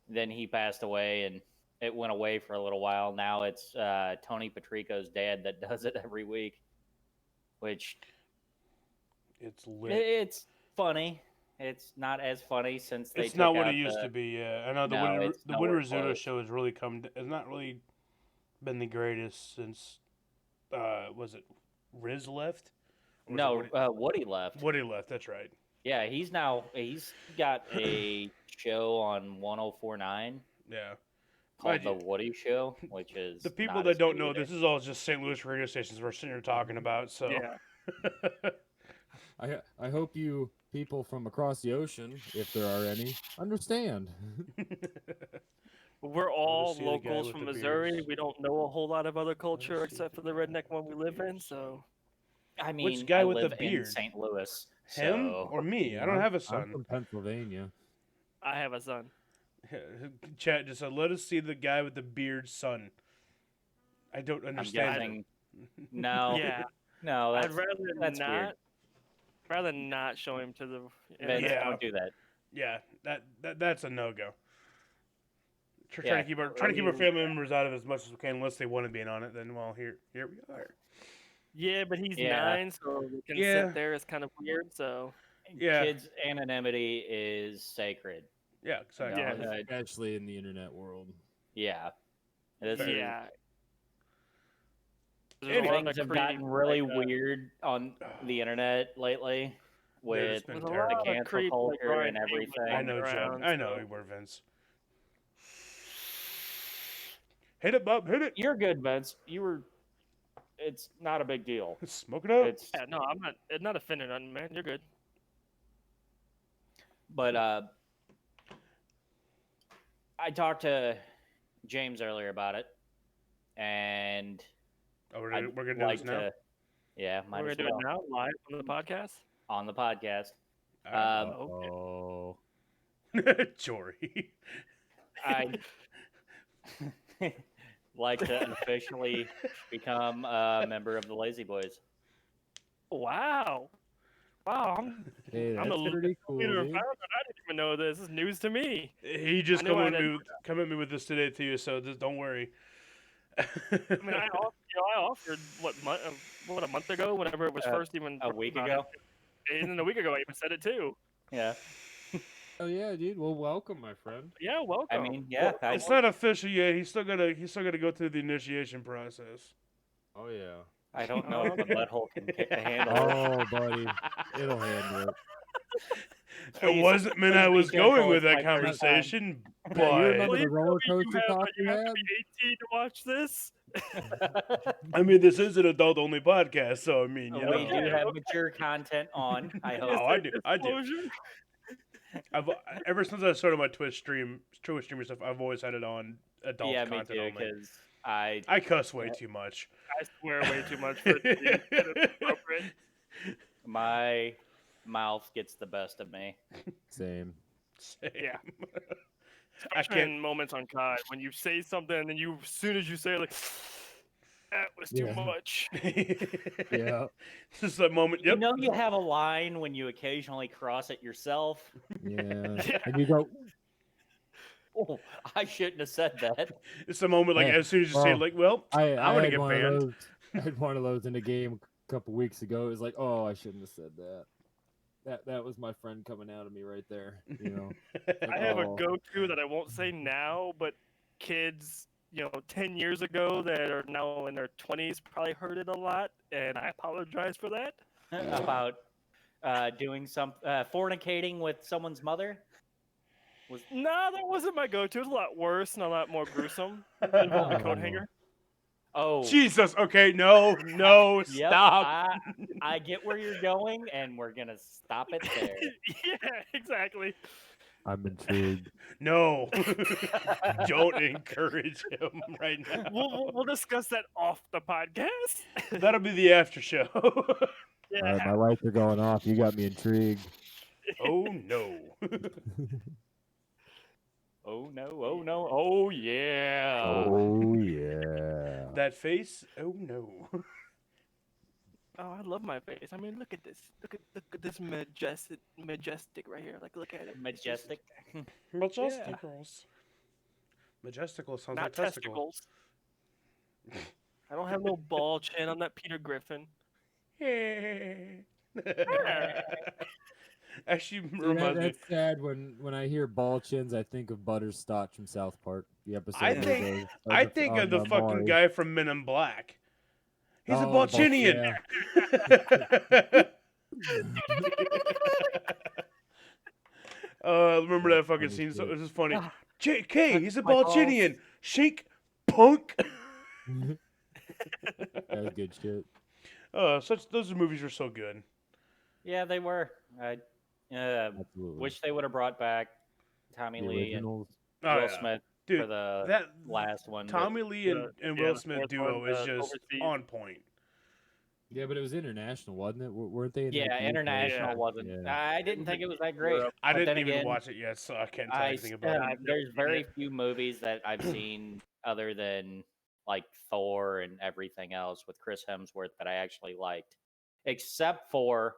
S2: then he passed away, and it went away for a little while. Now it's Tony Patrico's dad that does it every week, which
S1: It's lit.
S2: it's funny. It's not as funny since they.
S1: It's not
S2: took
S1: what
S2: out
S1: it used
S2: the-
S1: to be. Yeah, I know the
S2: No,
S1: Woody,
S2: it's
S1: the Woody
S2: nowhere
S1: Rizzuto
S2: close.
S1: show has really come. It's not really been the greatest since. Was it Riz left? Or was it
S2: No,
S1: Woody?
S2: Woody left.
S1: Woody left. That's right.
S2: Yeah, he's got a show on 104.9
S1: Yeah.
S2: called
S1: Mind
S2: The
S1: you,
S2: Woody Show, which is
S1: The people
S2: not
S1: that
S2: as
S1: don't
S2: good
S1: know,
S2: either.
S1: this is all just St. Louis radio stations we're sitting here talking about. So.
S3: Yeah.
S4: I hope you people from across the ocean, if there are any, understand.
S3: We're all
S1: see the guy
S3: locals
S1: with
S3: from
S1: the
S3: Missouri.
S1: beers.
S3: We don't know a whole lot of other culture
S1: see
S3: except for the redneck one we live in. So
S2: I mean,
S1: guy
S2: I
S1: with the
S2: live in
S1: beard?
S2: St. Louis.
S1: Him
S2: so-
S1: or me? I don't have a
S4: I'm
S1: son.
S4: from Pennsylvania.
S3: I have a son.
S1: Chat just said, "Let us see the guy with the beard, son." I don't
S2: I'm
S1: understand.
S2: guessing. No.
S3: Yeah,
S2: No,
S3: I'd
S2: that's,
S3: rather
S2: that's
S3: not.
S2: weird.
S3: Rather not show him to the.
S2: Vince,
S1: Yeah.
S2: don't do that.
S1: Yeah, that's a no go. Trying to keep our family members out of it as much as we can, unless they want to be in on it. Then, well, here we are.
S3: Yeah, but he's
S2: Yeah.
S3: 9, so the consent
S1: Yeah.
S3: there is kind of weird. So
S1: Yeah.
S2: Kids' anonymity is sacred.
S1: Yeah, exactly.
S3: Yeah.
S4: Especially in the internet world.
S2: Yeah. This is-
S3: yeah, there's
S1: Anyway.
S3: a lot
S2: things
S3: of
S2: have gotten
S3: creep,
S2: really
S3: like,
S2: weird on the internet lately
S1: There's
S2: with
S1: been
S3: there's a
S1: terrible.
S3: lot
S2: the
S3: of
S2: cancel
S3: creep, like,
S2: culture and
S3: Ryan Payne
S2: everything.
S1: I know, Joe.
S3: around,
S1: I know
S3: so-
S1: you were, Vince. Hit it, Bob. Hit it.
S2: You're good, Vince. It's not a big deal.
S1: Smoke it up.
S2: It's
S3: Yeah, no, I'm not offended on man. You're good.
S2: But I talked to James earlier about it, and
S1: Oh, we're
S2: I'd
S1: gonna do
S2: like
S1: this now.
S2: to. Yeah, might
S3: We're
S2: as
S3: gonna do
S2: well
S3: it now live on the podcast.
S2: on the podcast.
S1: All right.
S2: Um,
S4: Oh.
S1: Jory.
S2: I'd like to officially become a member of the Lazy Boys.
S3: Wow, I'm
S4: Hey,
S3: I'm
S4: that's
S3: the
S4: pretty cool,
S3: leader of
S4: dude.
S3: Fountain. I didn't even know this. This is news to me.
S1: He just
S3: I knew I
S1: come at me with this today too. So just don't worry.
S3: I mean, I offered what a month ago, whenever it was first even
S2: A week
S3: talked
S2: ago.
S3: about it. And then a week ago, I even said it too.
S2: Yeah,
S4: Oh yeah, dude. Well, welcome, my friend.
S3: Yeah, welcome.
S2: I mean, yeah.
S1: It's not official yet. He's still gotta go through the initiation process.
S4: Oh yeah.
S2: I don't know if the butthole can handle it.
S4: Oh, buddy, it'll handle it.
S1: It
S2: Please-
S1: wasn't meant
S2: please
S1: I
S2: be
S1: was
S2: careful,
S1: going with
S2: it's
S1: that
S2: my first time.
S1: conversation,
S4: Yeah, you
S1: but
S4: remember the roller
S3: you
S4: coaster talk
S3: you
S4: we
S3: have
S4: had?
S3: to be 18 to watch this.
S1: I mean, this is an adult-only podcast, so I mean, you
S2: We
S1: know.
S2: do have
S3: okay.
S2: mature content on. I
S1: Oh,
S2: hope.
S1: I do.
S3: Disclosure.
S1: I've ever since I started my Twitch stream and stuff, I've always had it on adult
S2: Yeah, me
S1: content
S2: too.
S1: only.
S2: Because I
S1: I cuss way too much.
S3: I swear way too much for it to be appropriate.
S2: my mouth gets the best of me.
S4: Same.
S1: Same.
S3: Yeah.
S1: I
S3: Especially
S1: can't.
S3: in moments on COD when you say something and you, as soon as you say it, like, that was too
S4: Yeah.
S3: much.
S4: Yeah.
S1: Just that moment. Yep.
S2: You know you have a line when you occasionally cross it yourself.
S4: Yeah.
S3: Yeah.
S4: And you go,
S2: Oh, I shouldn't have said that.
S1: It's the moment, like
S4: Hey,
S1: as soon as you say, it,
S4: well,
S1: like, well,
S4: I
S1: I'm gonna
S4: had
S1: get
S4: one
S1: banned.
S4: of those. I had one of those in a game a couple weeks ago. It was like, oh, I shouldn't have said that. That was my friend coming out of me right there. You know.
S3: I have a
S4: Oh.
S3: go-to that I won't say now, but kids, 10 years ago that are now in their 20s probably heard it a lot, and I apologize for that.
S2: About doing some fornicating with someone's mother.
S3: No, that wasn't my go-to. It was a lot worse and a lot more gruesome. It involved a coat hanger.
S2: Oh,
S1: Jesus. Okay. No. No.
S2: yep,
S1: Stop.
S2: I get where you're going, and we're gonna stop it there.
S3: Yeah, exactly.
S4: I'm intrigued.
S1: No. Don't encourage him right now.
S3: We'll discuss that off the podcast.
S1: That'll be the after show.
S3: Yeah.
S4: All right, my lights are going off. You got me intrigued.
S1: Oh no.
S2: Oh no! Oh no! Oh yeah!
S4: Oh yeah.
S1: That face. Oh no.
S3: Oh, I love my face. I mean, look at this. Look at this majestic right here. Like, look at it.
S2: Majestic.
S1: Majesticals. Majestical sounds
S3: Not
S1: like testicle.
S3: testicles. I don't have no ball chin. I'm not Peter Griffin.
S1: Actually,
S4: See,
S1: reminds me.
S4: that's sad when I hear ball chins. I think of Butterscotch from South Park. The episode.
S1: I
S4: where
S1: think-
S4: they-
S1: I think of the fucking
S4: Maury.
S1: guy from Men in Black. He's a
S4: Oh,
S1: Balchinian. Remember that fucking scene? So it's just funny. JK, he's a
S2: my balls.
S1: Balchinian. Shake, punk.
S4: That was good shit.
S1: Those movies were so good.
S2: Yeah, they were. I
S4: Absolutely.
S2: wish they would have brought back Tommy
S4: The
S2: Lee and
S4: originals.
S1: Oh,
S2: Will
S1: yeah.
S2: Smith
S1: Dude,
S2: for the
S1: that
S2: last one. but-
S1: Tommy Lee and
S3: yeah,
S1: Will
S3: the
S1: Smith
S3: fourth
S1: duo
S3: one,
S1: is
S3: the
S1: just
S3: overseas.
S1: on point.
S4: Yeah, but it was international, wasn't it? Weren't they? In
S2: Yeah,
S4: like, UK?
S2: international
S3: Yeah.
S2: wasn't.
S4: Yeah.
S2: I didn't think it was that great.
S3: Europe.
S1: I
S2: But
S1: didn't
S2: then
S1: even
S2: again,
S1: watch it yet, so I can't tell you
S2: I
S1: anything about it.
S2: there's very few movies that I've seen other than like Thor and everything else with Chris Hemsworth that I actually liked, except for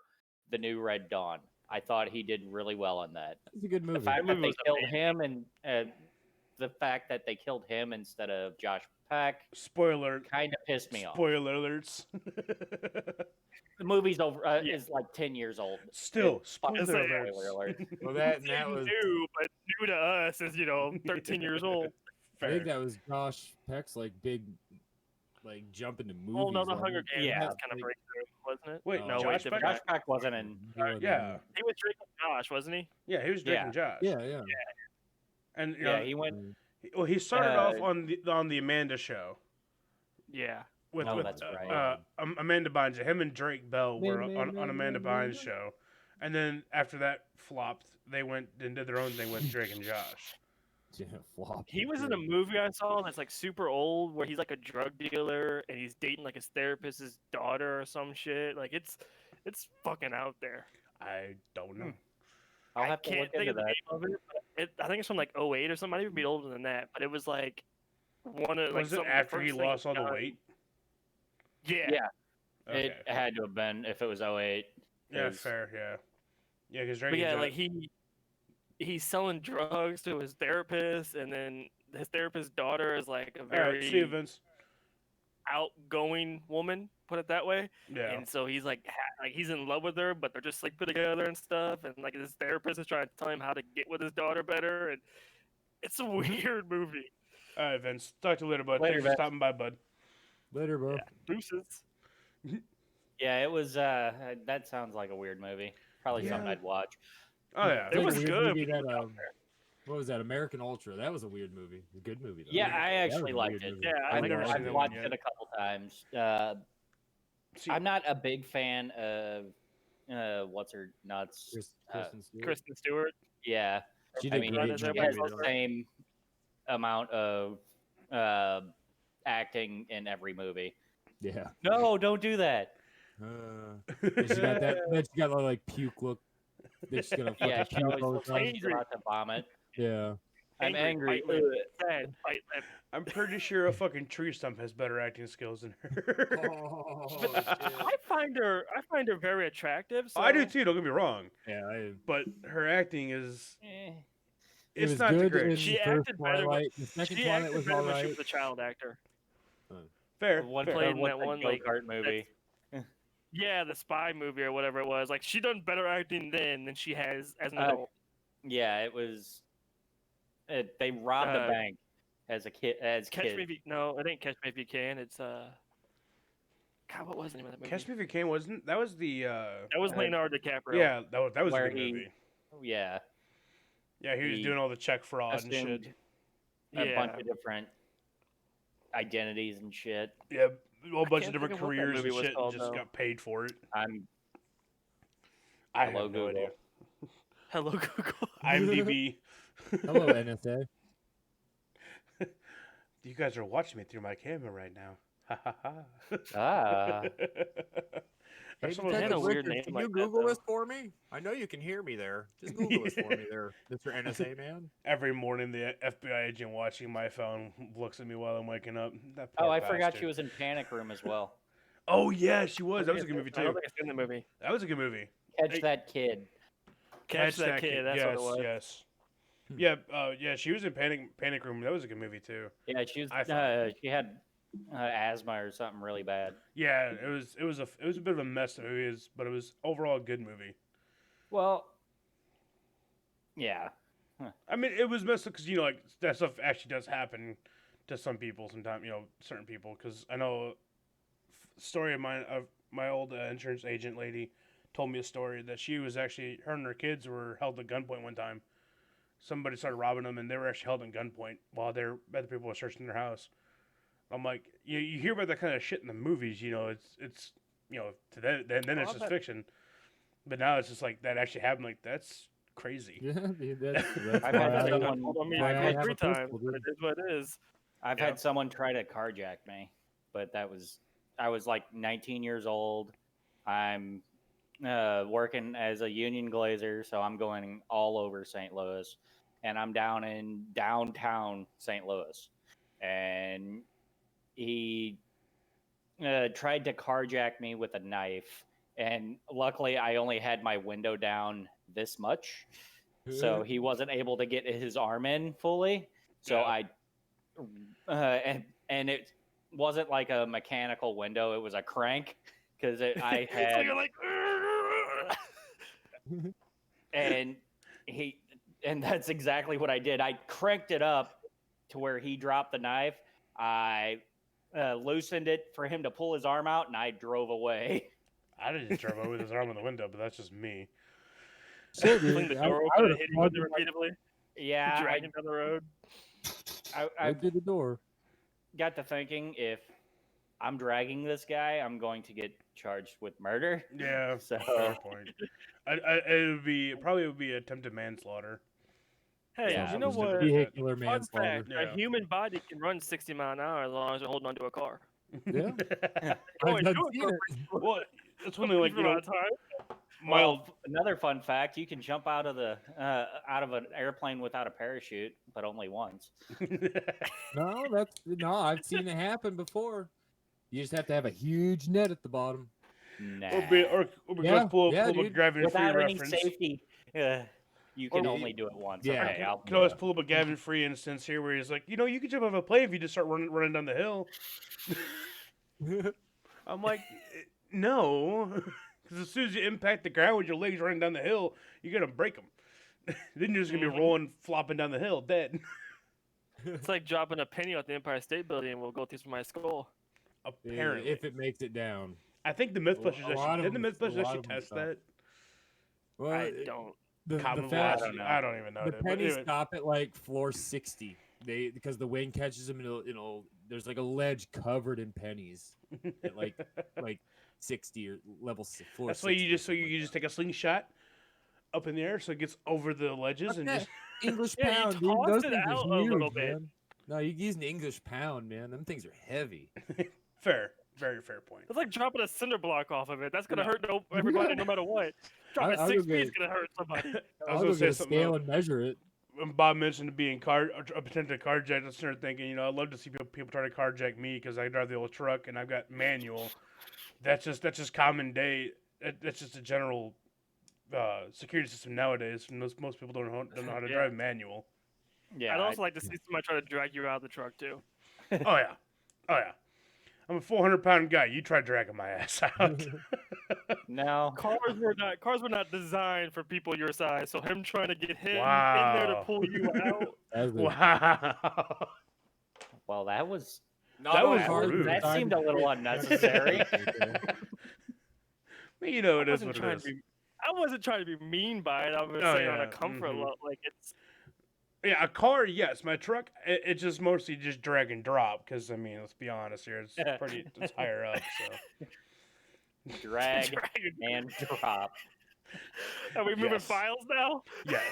S2: the new Red Dawn. I thought he did really well in that.
S4: It's a good
S2: The
S4: movie.
S2: fact that
S3: movie
S2: they
S3: was
S2: killed him and the fact that they killed him instead of Josh Peck
S1: Spoiler.
S2: kind of pissed me off.
S1: Spoiler alerts.
S2: The movie's over
S3: Yeah.
S2: is like 10 years old.
S1: Still,
S2: It's fucking
S1: spoiler
S3: Spoiler
S1: alerts.
S2: alert.
S4: Well, that was.
S3: new, but new to us is 13 years old.
S4: I
S1: Fair.
S4: think that was Josh Peck's like big, like jump into movies.
S3: Oh no, the
S4: wasn't
S3: Hunger
S4: it?
S3: Games
S2: Yeah.
S3: was kind of breakthrough, wasn't it?
S1: Wait,
S4: Oh.
S3: no,
S1: Josh
S3: wait,
S1: Peck?
S2: Josh Peck wasn't in.
S4: He wasn't
S1: Yeah.
S4: in
S3: he was Drake and Josh, wasn't he?
S1: Yeah, he was Drake
S2: Yeah.
S1: and Josh.
S4: it. Yeah.
S1: And
S2: Yeah, he went.
S1: well, he started off
S2: uh,
S1: on the Amanda show
S3: Yeah.
S1: with
S2: Oh,
S1: with
S2: that's right.
S1: Amanda Bynes. Him and Drake Bell were
S4: Man,
S1: on
S4: man,
S1: Amanda
S4: man,
S1: Bynes'
S4: man.
S1: show, and then after that flopped, they went and did their own thing with Drake and Josh.
S4: Yeah, flop.
S3: He was in a movie I saw that's like super old where he's like a drug dealer and he's dating like his therapist's daughter or some shit. Like it's fucking out there.
S1: I don't know.
S2: I'll have to
S3: Can't
S2: look
S3: think
S2: into
S3: of the
S2: that.
S3: name of it. But I think it's from like '08 or something. Might even be older than that. But it was like one of like
S1: Was it
S3: some of the
S1: after he
S3: first things
S1: lost all the
S3: done.
S1: weight?
S3: Yeah.
S2: Yeah,
S1: Okay.
S2: it had to have been if it was 08.
S1: Yeah,
S2: 'cause-
S1: fair. Yeah, yeah, because Drake
S3: But yeah,
S1: and
S3: like
S1: Josh.
S3: he's selling drugs to his therapist, and then his therapist's daughter is like a
S1: All
S3: very
S1: right, see you, Vince.
S3: outgoing woman, put it that way.
S1: Yeah,
S3: And so he's like he's in love with her, but they're just sleeping together and stuff. And like his therapist is trying to tell him how to get with his daughter better, and it's a weird movie.
S1: all right, Vince. Talk to you later, bud.
S2: Later,
S1: Thanks for
S2: Vince.
S1: stopping by, bud.
S4: Later, bro.
S3: Yeah, deuces.
S2: Yeah, it was. That sounds like a weird movie. Probably something
S1: Yeah.
S2: I'd watch.
S1: Oh yeah,
S3: It
S4: Like a
S3: was
S4: weird
S3: good,
S4: movie
S3: but it
S4: that,
S3: was
S4: what was that? American Ultra. That was a weird movie. A good movie. Though.
S2: Yeah, I
S4: That was
S2: actually
S4: a
S2: liked
S4: weird
S2: it.
S4: movie.
S3: Yeah,
S1: I've
S3: I
S1: never
S3: like
S1: seen
S2: I've
S1: that one
S2: watched
S1: yet.
S2: it a couple times.
S1: See,
S2: I'm not a big fan of what's her nuts.
S4: Kristen Stewart.
S3: Kristen Stewart.
S2: Yeah,
S4: She
S2: I
S4: did
S2: mean,
S4: great
S3: is
S4: in that
S3: everybody
S2: has
S4: movie,
S2: the
S4: though.
S2: same amount of acting in every movie.
S4: Yeah.
S2: No, don't do that.
S4: And she got that. Then she got that like puke look. Then she's gonna fucking
S2: Yeah, she
S4: puke
S2: always
S4: all the
S2: looks like
S4: time.
S2: she's about to vomit.
S4: Yeah.
S2: I'm angry.
S3: bite lip, sad, bite lip.
S1: I'm pretty sure a fucking tree stump has better acting skills than her.
S4: Oh,
S3: I find her very attractive. So
S1: I do too. Don't get me wrong,
S4: Yeah.
S1: but her acting is
S2: Eh.
S4: It
S1: it's
S4: was
S1: not too
S4: good
S1: great.
S4: in
S3: She
S4: the first
S3: acted better
S4: Twilight. The second
S3: She
S4: Twilight
S3: acted
S4: was
S3: better when she
S4: alright.
S3: was a child actor.
S1: Fair.
S2: The one
S1: fair.
S3: played in
S2: with
S3: that
S2: the
S3: one, like,
S2: go-kart movie.
S3: Yeah, the spy movie or whatever it was. Like she done better acting then than she has as an
S2: Uh,
S3: adult.
S2: Yeah, it was. They robbed a
S3: Uh,
S2: bank as a kid. As
S3: Catch
S2: kids.
S3: Me If You No, it ain't Catch Me If You Can. It's God, what was the name of that movie?
S1: Catch Me If You Can wasn't that was the
S3: That was
S2: Uh,
S3: Leonardo DiCaprio.
S1: yeah that was a
S2: Where
S1: good
S2: he-
S1: movie.
S2: Yeah,
S1: Yeah, he was
S2: he
S1: doing all the check fraud and
S2: assumed
S1: shit.
S2: a
S3: yeah.
S2: bunch of different identities and shit.
S1: Yeah, a whole bunch of
S3: can't
S1: different
S3: think of what that
S1: careers
S3: movie
S1: and
S3: was
S1: shit, and
S3: called,
S1: just
S3: though.
S1: got paid for it.
S2: I'm
S1: I
S2: Hello,
S1: have no
S2: Google.
S1: idea.
S3: Hello Google.
S1: IMDb.
S4: Hello, NSA.
S1: You guys are watching me through my camera right now. Ha ha ha.
S2: ah.
S4: Hey,
S1: That's almost-
S3: had a
S4: Detective
S3: weird
S4: Richard,
S3: name
S4: can
S3: like
S4: you
S3: that,
S4: Google
S3: though.
S4: this for me? I know you can hear me there. Just Google this for me there, Mr. NSA man.
S1: Every morning, the FBI agent watching my phone looks at me while I'm waking up. That
S2: Oh,
S1: poor
S2: I forgot
S1: bastard.
S2: she was in Panic Room as well.
S1: Oh yeah, she was. That was a good movie
S3: I don't
S1: too.
S3: think I've seen the movie.
S1: That was a good movie.
S2: Catch
S1: Hey.
S2: that kid.
S3: Catch That Kid. That's
S1: yes,
S3: what it was.
S1: yes.
S4: Hmm.
S1: Yeah, yeah. She was in Panic Room. That was a good movie too.
S2: Yeah, she was.
S1: I thought-
S2: She had asthma or something really bad.
S1: Yeah, it was a bit of a mess. It was, but it was overall a good movie.
S2: Well, yeah.
S1: I mean, it was messed up because like that stuff actually does happen to some people sometimes. Certain people. Because I know story of mine of my old insurance agent lady told me a story that she was actually her and her kids were held at gunpoint one time. Somebody started robbing them, and they were actually held at gunpoint while other people were searching their house. I'm like, you hear about that kind of shit in the movies, it's to then it's
S3: Oh,
S1: just
S3: but-
S1: fiction. But now it's just like that actually happened. Like that's crazy.
S4: Yeah, dude, that's
S2: I've
S4: why
S2: had
S4: I-
S2: someone-
S3: I mean,
S4: why
S3: I
S4: I
S3: played
S4: have
S3: 3
S4: a pistol,
S3: times, but
S4: dude.
S3: it is what it is.
S2: I've
S1: Yeah.
S2: had someone try to carjack me, but I was like 19 years old. I'm working as a union glazer, so I'm going all over St. Louis, and I'm down in downtown St. Louis, and he tried to carjack me with a knife, and luckily I only had my window down this much, so he wasn't able to get his arm in fully. So
S1: Yeah.
S2: and it wasn't like a mechanical window; it was a crank because I
S3: So
S2: had
S3: you're like,
S2: and he and that's exactly what I did. I cranked it up to where he dropped the knife. I loosened it for him to pull his arm out, and I drove away.
S1: I didn't drive over with his arm in the window, but that's just me.
S4: Shit,
S3: fling
S4: dude.
S3: the door
S4: I
S3: open
S4: would
S3: and
S4: have
S3: hit him with
S4: plugged
S3: it
S4: him like
S3: repeatedly,
S2: Yeah,
S3: drag him down the road.
S2: I
S4: right through the door.
S2: got to thinking if I'm dragging this guy, I'm going to get charged with murder.
S1: Yeah,
S2: So
S1: fair point. It would be attempted manslaughter.
S3: Hey,
S2: Yeah,
S3: you know
S1: something
S3: what?
S1: stupid like that.
S4: Vehicular
S3: Fun
S4: manslaughter.
S3: fact:
S1: Yeah.
S3: a human body can run 60 miles an hour as long as you're holding onto a car.
S4: Yeah.
S3: Oh,
S4: I've
S3: and
S4: done
S3: do it
S4: seen
S3: for
S4: it.
S1: Well, that's
S3: a
S1: one thing. Like,
S3: brief
S1: you know,
S3: amount of time.
S1: mild.
S2: another fun fact: you can jump out of an airplane without a parachute, but only once.
S4: No, I've seen it happen before. You just have to have a huge net at the bottom.
S2: Nah.
S1: or
S4: Yeah,
S1: guys pull
S4: yeah,
S1: up a
S4: dude.
S1: Gavin Free
S2: Without any
S1: reference.
S2: safety, you
S1: Or-
S2: can only do it once.
S4: Yeah.
S2: Okay, I'll.
S1: Can always pull up a Gavin Free instance here where he's like, you know, you can jump off a plane if you just start running down the hill. I'm like, no, because as soon as you impact the ground with your legs running down the hill, you're gonna break them. Then you're just gonna be rolling, flopping down the hill, dead.
S3: It's like dropping a penny off the Empire State Building and will go through my skull.
S1: Apparently,
S4: if it makes it down.
S1: I think the MythBusters
S4: A lot
S1: actually
S4: of
S1: didn't the
S4: them- a
S1: MythBusters
S4: lot
S1: actually
S4: of them
S1: test
S4: stop.
S1: that.
S4: Well,
S3: I don't.
S4: the
S1: Common
S4: fact,
S1: velocity,
S2: know.
S1: I don't even know
S4: the
S1: that. But
S4: pennies
S1: anyway,
S4: stop at like floor 60. Because the wind catches them, and there's like a ledge covered in pennies at like 60 or floor.
S1: that's why
S4: 60 or something
S1: you
S4: like
S1: just take a slingshot up in the air so it gets over the ledges
S4: that.
S1: and
S4: Fuck
S1: just
S4: that. English
S3: Yeah, you
S4: pound, dude.
S3: toss
S4: Those
S3: it
S4: things are
S3: out a
S4: huge,
S3: little bit.
S4: man. No, you use an English pound, man. Them things are heavy.
S1: fair, very fair point.
S3: It's like dropping a cinder block off of it. That's gonna
S1: No.
S3: hurt everybody no matter what. Dropping
S4: I'll
S3: 6
S4: go
S3: feet
S4: get-
S3: is gonna hurt somebody.
S1: I
S4: I'll
S1: was
S4: go
S1: gonna
S4: get
S1: say
S4: a
S1: something.
S4: scale
S1: Though.
S4: and measure it.
S1: When Bob mentioned being attempted carjacked, I started thinking, you know, I'd love to see people try to carjack me because I drive the old truck and I've got manual. That's just common day. That's just a general security system nowadays. Most people don't know how to
S3: Yeah.
S1: drive manual.
S2: Yeah.
S3: I'd also like to see somebody try to drag you out of the truck too.
S1: Oh yeah, oh yeah. I'm a 400-pound guy. You try dragging my ass out.
S2: No.
S3: Cars were not designed for people your size. So him trying to get him in there
S1: Wow.
S3: to pull you out.
S1: Wow.
S2: Well, that was
S1: That was
S4: hard
S1: rude.
S2: that
S4: design
S2: seemed
S4: to
S2: a little
S4: fit.
S2: unnecessary.
S1: Well, you know, it
S3: I
S1: is
S3: wasn't
S1: what it
S3: trying
S1: is.
S3: to be. I wasn't trying to be mean by it. I was
S1: Oh,
S3: saying on
S1: yeah,
S3: a comfort
S1: mhm.
S3: level, like it's.
S1: Yeah, a car, yes. My truck, it's just mostly just drag and drop. Because I mean, let's be honest here, it's higher up. So
S2: Drag
S3: Drag-
S2: and drop.
S3: Are we moving
S1: Yes.
S3: files now?
S1: yes,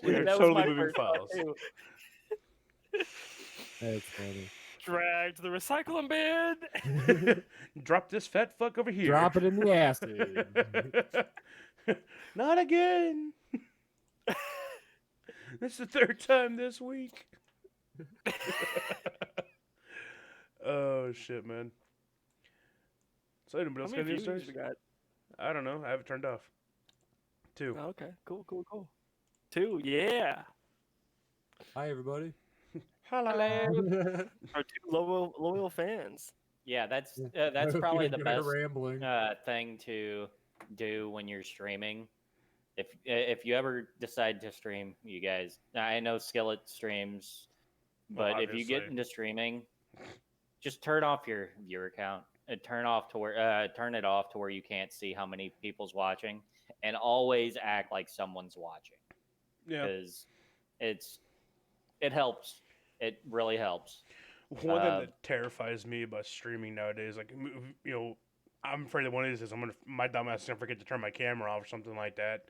S1: we are
S2: That was
S1: totally
S2: my
S1: moving
S2: first thought,
S1: files.
S2: too.
S4: That's funny.
S3: Drag to the recycling bin.
S1: Drop this fat fuck over here.
S4: Drop it in the acid.
S1: Not again. This is the third time this week. Oh shit, man. So anybody
S3: How
S1: else
S3: many
S1: got news
S3: views
S1: stories?
S3: we got?
S1: I don't know. I have it turned off. 2.
S3: Oh, okay, cool. 2, yeah.
S4: Hi, everybody.
S1: Hello.
S3: Our 2 loyal fans.
S2: Yeah, that's probably the best
S4: Rambling.
S2: thing to do when you're streaming. If you ever decide to stream, you guys, I know Skillet streams,
S1: Well,
S2: but if you get
S1: obviously.
S2: into streaming, just turn off your viewer count and turn it off to where you can't see how many people's watching, and always act like someone's watching
S1: Yeah.
S2: because it helps. It really helps.
S1: One thing that terrifies me about streaming nowadays, like, you know, I'm afraid that one of these is my dumb ass is gonna forget to turn my camera off or something like that,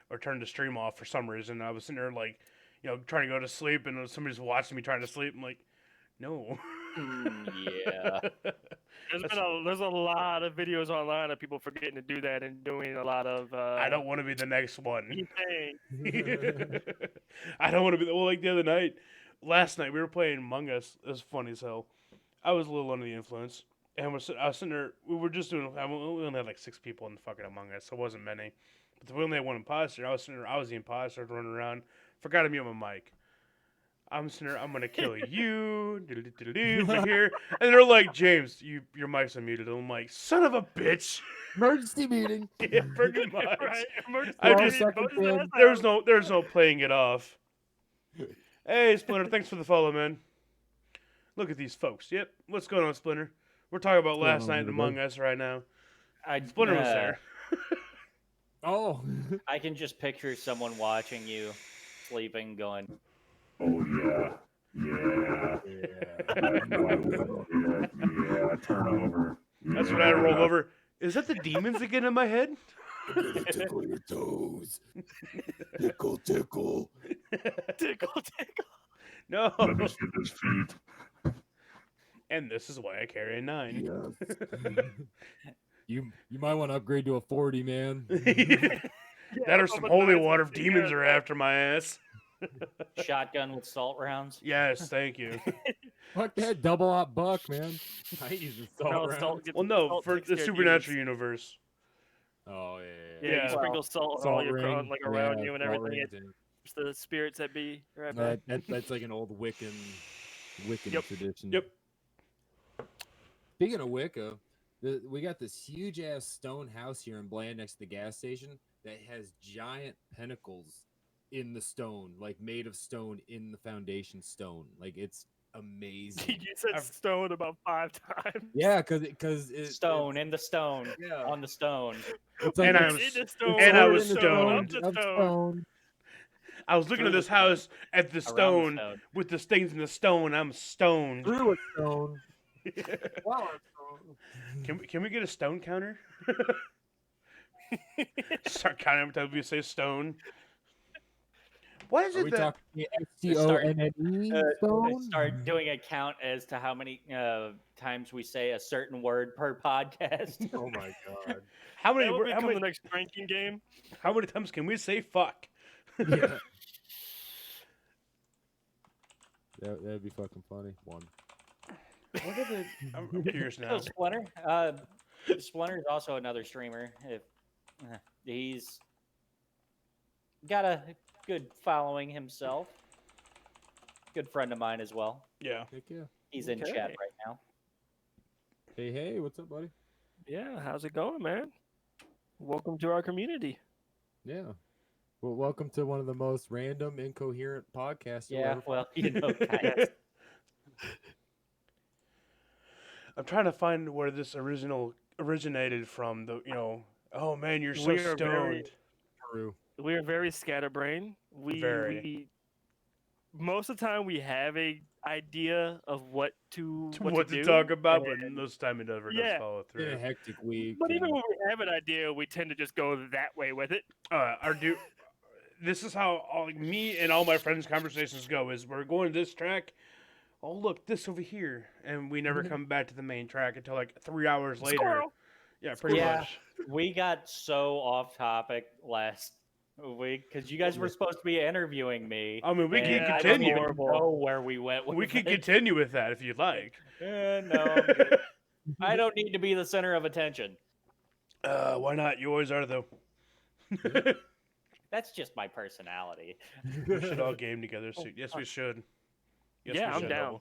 S1: or turn the stream off for some reason. I was sitting there like, you know, trying to go to sleep, and somebody's watching me trying to sleep. I'm like, no.
S2: Yeah.
S3: There's a lot of videos online of people forgetting to do that and doing a lot of.
S1: I don't want to be the next one.
S3: things.
S1: I don't want to be. Well, like the other night, last night we were playing Among Us. It was funny as hell. I was a little under the influence, and I was sitting there. We were just doing. We only had like 6 people in the fucking Among Us, so it wasn't many. But we only had one imposter. I was sitting there. I was the imposter running around. Forgot to mute my mic. I'm sitting there, I'm gonna kill you. From here, and they're like, James, your mic's unmuted. I'm like, son of a bitch.
S4: Emergency meeting.
S1: Yeah, pretty much.
S3: Right. Emergency
S1: I
S3: meeting,
S1: just
S3: vote his ass
S1: there's no playing it off. Hey, Splinter, thanks for the follow, man. Look at these folks. Yep, what's going on, Splinter? We're talking about
S4: going
S1: last
S4: on,
S1: night in
S4: everybody?
S1: Among Us right now.
S2: I
S1: Splinter was there.
S4: Oh.
S2: I can just picture someone watching you sleeping, going,
S6: Oh yeah, yeah, yeah. Turn over.
S1: That's when I roll over. Is that the demons again in my head?
S4: Tickle your toes. Tickle, tickle.
S3: tickle, tickle.
S1: No.
S6: Let me see his feet.
S1: And this is why I carry a 9.
S4: Yes. You might want to upgrade to a 40, man.
S1: That or some holy water if demons are after my ass.
S2: shotgun with salt rounds.
S1: Yes, thank you.
S4: Fuck that double op buck, man. I ain't using salt
S3: No,
S4: rounds.
S3: salt gets,
S1: Well, no,
S3: salt
S1: for
S3: takes
S1: the
S3: care of
S1: supernatural
S3: demons.
S1: universe.
S4: Oh
S3: Yeah,
S1: Yeah.
S3: you sprinkle salt on all
S4: Salt
S3: your
S4: ring,
S3: like around
S4: yeah,
S3: you and
S4: salt
S3: everything.
S4: rings,
S3: It's the spirits that be right
S4: yeah.
S3: back.
S4: That's like an old Wiccan
S3: Yep.
S4: tradition.
S1: Yep.
S4: Speaking of Wicca, we got this huge ass stone house here in Bland next to the gas station that has giant pinnacles in the stone, like made of stone in the foundation stone. Like it's amazing.
S3: You said stone about 5 times.
S4: Yeah, because
S2: Stone in the stone
S4: Yeah.
S2: on the stone.
S4: It's
S1: And
S4: like
S1: I
S3: It's
S1: was-
S3: in the stone,
S1: and I
S3: on
S1: was
S3: the stone, up
S1: stoned.
S3: the stone.
S1: I was looking at
S2: Through the
S1: this house at the
S2: Around the
S1: stone
S2: stone.
S1: with the stains in the stone. I'm stoned.
S4: Through a stone. Wow.
S1: Can we get a stone counter? Start counting every time we say stone. What is
S4: Are
S1: it
S4: we
S1: that?
S4: talking STONNE stone?
S2: Start doing a count as to how many times we say a certain word per podcast.
S4: Oh my god.
S1: How many?
S3: That will become
S1: How
S3: the
S1: many?
S3: next ranking game.
S1: How many times can we say fuck?
S4: Yeah. That'd be fucking funny. One.
S1: What are the? I'm curious now.
S2: So Splinter, Splinter is also another streamer. If he's got a good following himself, good friend of mine as well.
S1: Yeah.
S4: Heck yeah.
S2: He's in
S3: Okay.
S2: chat right now.
S4: Hey, what's up, buddy?
S3: Yeah, how's it going, man? Welcome to our community.
S4: Yeah. Well, welcome to one of the most random, incoherent podcasts you'll
S2: Yeah,
S4: ever
S2: well, you know, kind of.
S1: I'm trying to find where this originated from. Oh man, you're so
S3: We are
S1: stoned.
S3: very-
S4: True.
S3: We are very scatterbrained.
S1: Very.
S3: We most of the time we have a idea of what to
S1: To talk about, but
S3: and-
S1: most time it never does
S3: Yeah.
S1: follow
S4: Been a
S1: through.
S4: hectic week.
S3: But even
S4: and-
S3: when we have an idea, we tend to just go that way with it.
S1: This is how me and all my friends' conversations go: is we're going this track. Oh look, this over here, and we never come back to the main track until like 3 hours later.
S3: Squirrel.
S1: Yeah, pretty
S2: Yeah.
S1: much.
S2: We got so off topic last week because you guys were supposed to be interviewing me.
S1: I mean, we can
S2: and I
S1: continue.
S2: don't even know where we went with
S1: We can
S2: it.
S1: continue with that if you'd like.
S2: No, I'm good. I don't need to be the center of attention.
S1: Why not? You always are, though.
S2: That's just my personality.
S1: We should all game together soon. Yes, we should. Yes,
S3: Yeah,
S1: we
S3: I'm
S1: should.
S3: down.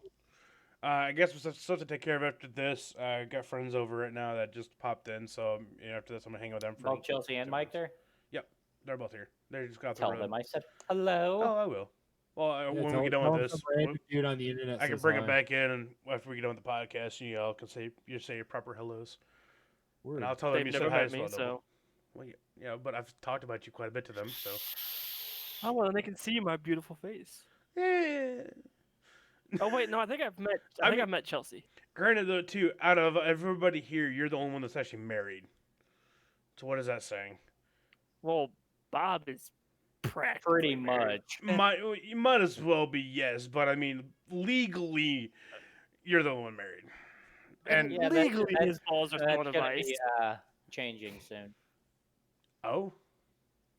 S1: I guess we have stuff to take care of after this. I got friends over right now that just popped in, so after this, I'm gonna hang out with them for.
S2: Both Chelsea and
S1: 2
S2: Mike
S1: minutes.
S2: there.
S1: They're both here. They just got the
S2: Tell
S1: road.
S2: them I said hello.
S1: Oh, I will. Well,
S4: Yeah,
S1: when we
S4: tell-
S1: get done
S4: tell
S1: with
S4: him
S1: this,
S4: some random dude on the internet
S1: I can
S4: says
S1: bring
S4: hi.
S1: them back in, and after we get done with the podcast, you all can say your proper hellos,
S4: Word.
S1: and I'll tell them
S3: They've
S1: you said
S3: never
S1: hi
S3: met
S1: as
S3: me,
S1: well. though.
S3: so
S1: Well, yeah, but I've talked about you quite a bit to them, so.
S3: oh well, then they can see my beautiful face.
S1: Yeah.
S3: Oh wait, no, I think I've met Chelsea.
S1: Granted, though, too, out of everybody here, you're the only one that's actually married. So what is that saying?
S3: Well, Bob is practically
S2: Pretty
S3: married.
S2: much.
S1: You might as well be yes, but I mean legally, you're the one married. And
S2: Yeah,
S3: legally,
S2: that-
S3: his balls are
S2: That's
S3: still on
S2: gonna
S3: ice.
S2: be changing soon.
S1: oh,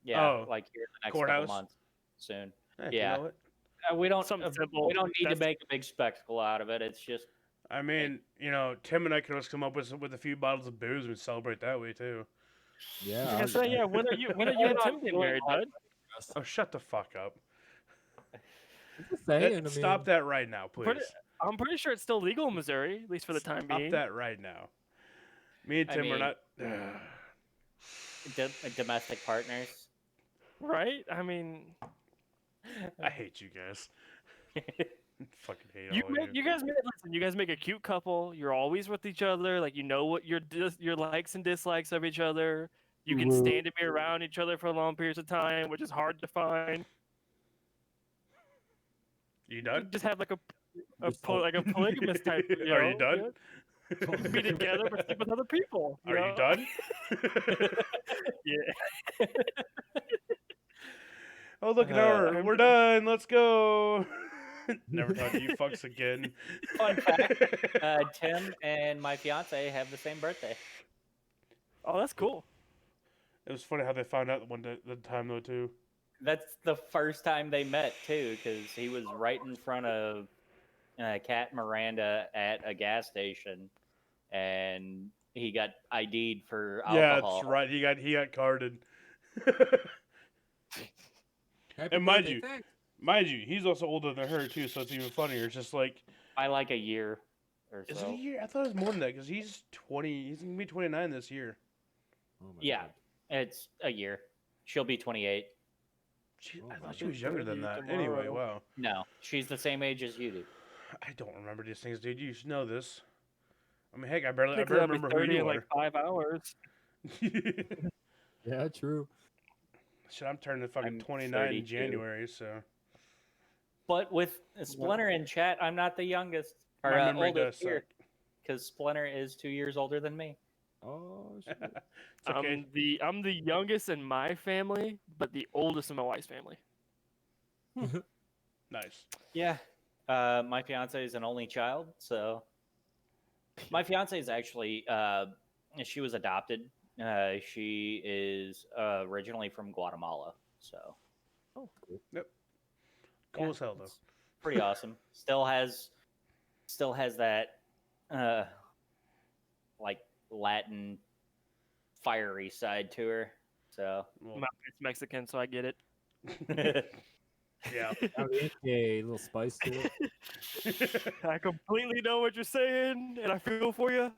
S2: Yeah,
S1: Oh,
S2: like here in the next
S1: courthouse?
S2: couple months soon.
S1: hey,
S2: Yeah.
S1: You know what?
S2: We don't.
S3: Something simple.
S2: We don't need to
S3: That's-
S2: make a big spectacle out of it. It's just
S1: I mean, Tim and I can always come up with a few bottles of booze and celebrate that way too.
S4: Yeah.
S3: I was gonna say, yeah. When are you and
S2: We're
S3: Tim
S2: not
S3: getting
S2: doing
S3: married,
S2: like-
S3: bud?
S1: Oh, shut the fuck up.
S4: Just saying, I mean,
S1: Stop that right now,
S3: Pretty-
S1: please.
S3: I'm pretty sure it's still legal in Missouri, at least for the time
S1: Stop
S3: being.
S1: that right now. Me and
S2: I
S1: Tim are
S2: mean-
S1: not.
S2: Domestic partners.
S3: Right? I mean,
S1: I hate you guys. Fucking hate
S3: you
S1: all
S3: make,
S1: of
S3: you guys make listen. You guys make a cute couple. You're always with each other. Like you know what your likes and dislikes of each other. You can stand to be around each other for long periods of time, which is hard to find.
S1: You done?
S3: Just have like a
S4: Just hope-
S3: like a polygamous type. You
S1: Are
S3: know,
S1: you done?
S3: You know, be together but sleep with other people.
S1: Are you
S3: know?
S1: done?
S3: Yeah.
S1: Oh, look, an hour. We're done. Let's go. Never talk to you fucks again.
S2: Fun fact: Tim and my fiance have the same birthday.
S3: Oh, that's cool.
S1: It was funny how they found out the time though too.
S2: That's the first time they met too, because he was right in front of Cat Miranda at a gas station, and he got ID'd for
S1: Yeah,
S2: alcohol.
S1: that's right. He got carded.
S4: Happy
S1: And mind
S4: birthday,
S1: you-
S4: thanks.
S1: Mind you, he's also older than her too, so it's even funnier. It's just like,
S2: By like a year or
S1: is it
S2: so.
S1: a year? I thought it was more than that because he's 20. He's gonna be 29 this year.
S4: Oh my
S2: Yeah,
S4: God.
S2: it's a year. She'll be 28.
S1: Gee,
S4: Oh
S1: I
S4: my
S1: thought she was younger than that.
S3: 30
S1: Anyway,
S3: tomorrow.
S1: wow.
S2: No, she's the same age as you do.
S1: I don't remember these things, dude. You should know this. I mean, heck, I barely
S3: Technically, I'll be
S1: remember who
S3: 30
S1: you
S3: in
S1: are.
S3: like 5 hours.
S4: Yeah, true.
S1: Shit, I'm turning fucking
S2: I'm
S1: 29 in
S2: 32.
S1: January, so
S2: But with Splinter in chat, I'm not the youngest or
S1: my memory does
S2: oldest here,
S1: suck.
S2: because Splinter is 2 years older than me.
S4: Oh shit.
S1: It's okay.
S3: I'm the youngest in my family, but the oldest in my wife's family.
S1: Nice.
S2: Yeah, my fiance is an only child, so my fiance is actually she was adopted. She is originally from Guatemala, so
S3: Oh, cool.
S1: Cool
S2: yeah,
S1: as hell, though.
S2: it's pretty awesome. Still has that like Latin fiery side to her. So
S1: Well,
S3: My wife's Mexican, so I get it.
S1: yeah.
S4: A little spice to it.
S3: I completely know what you're saying, and I feel for you.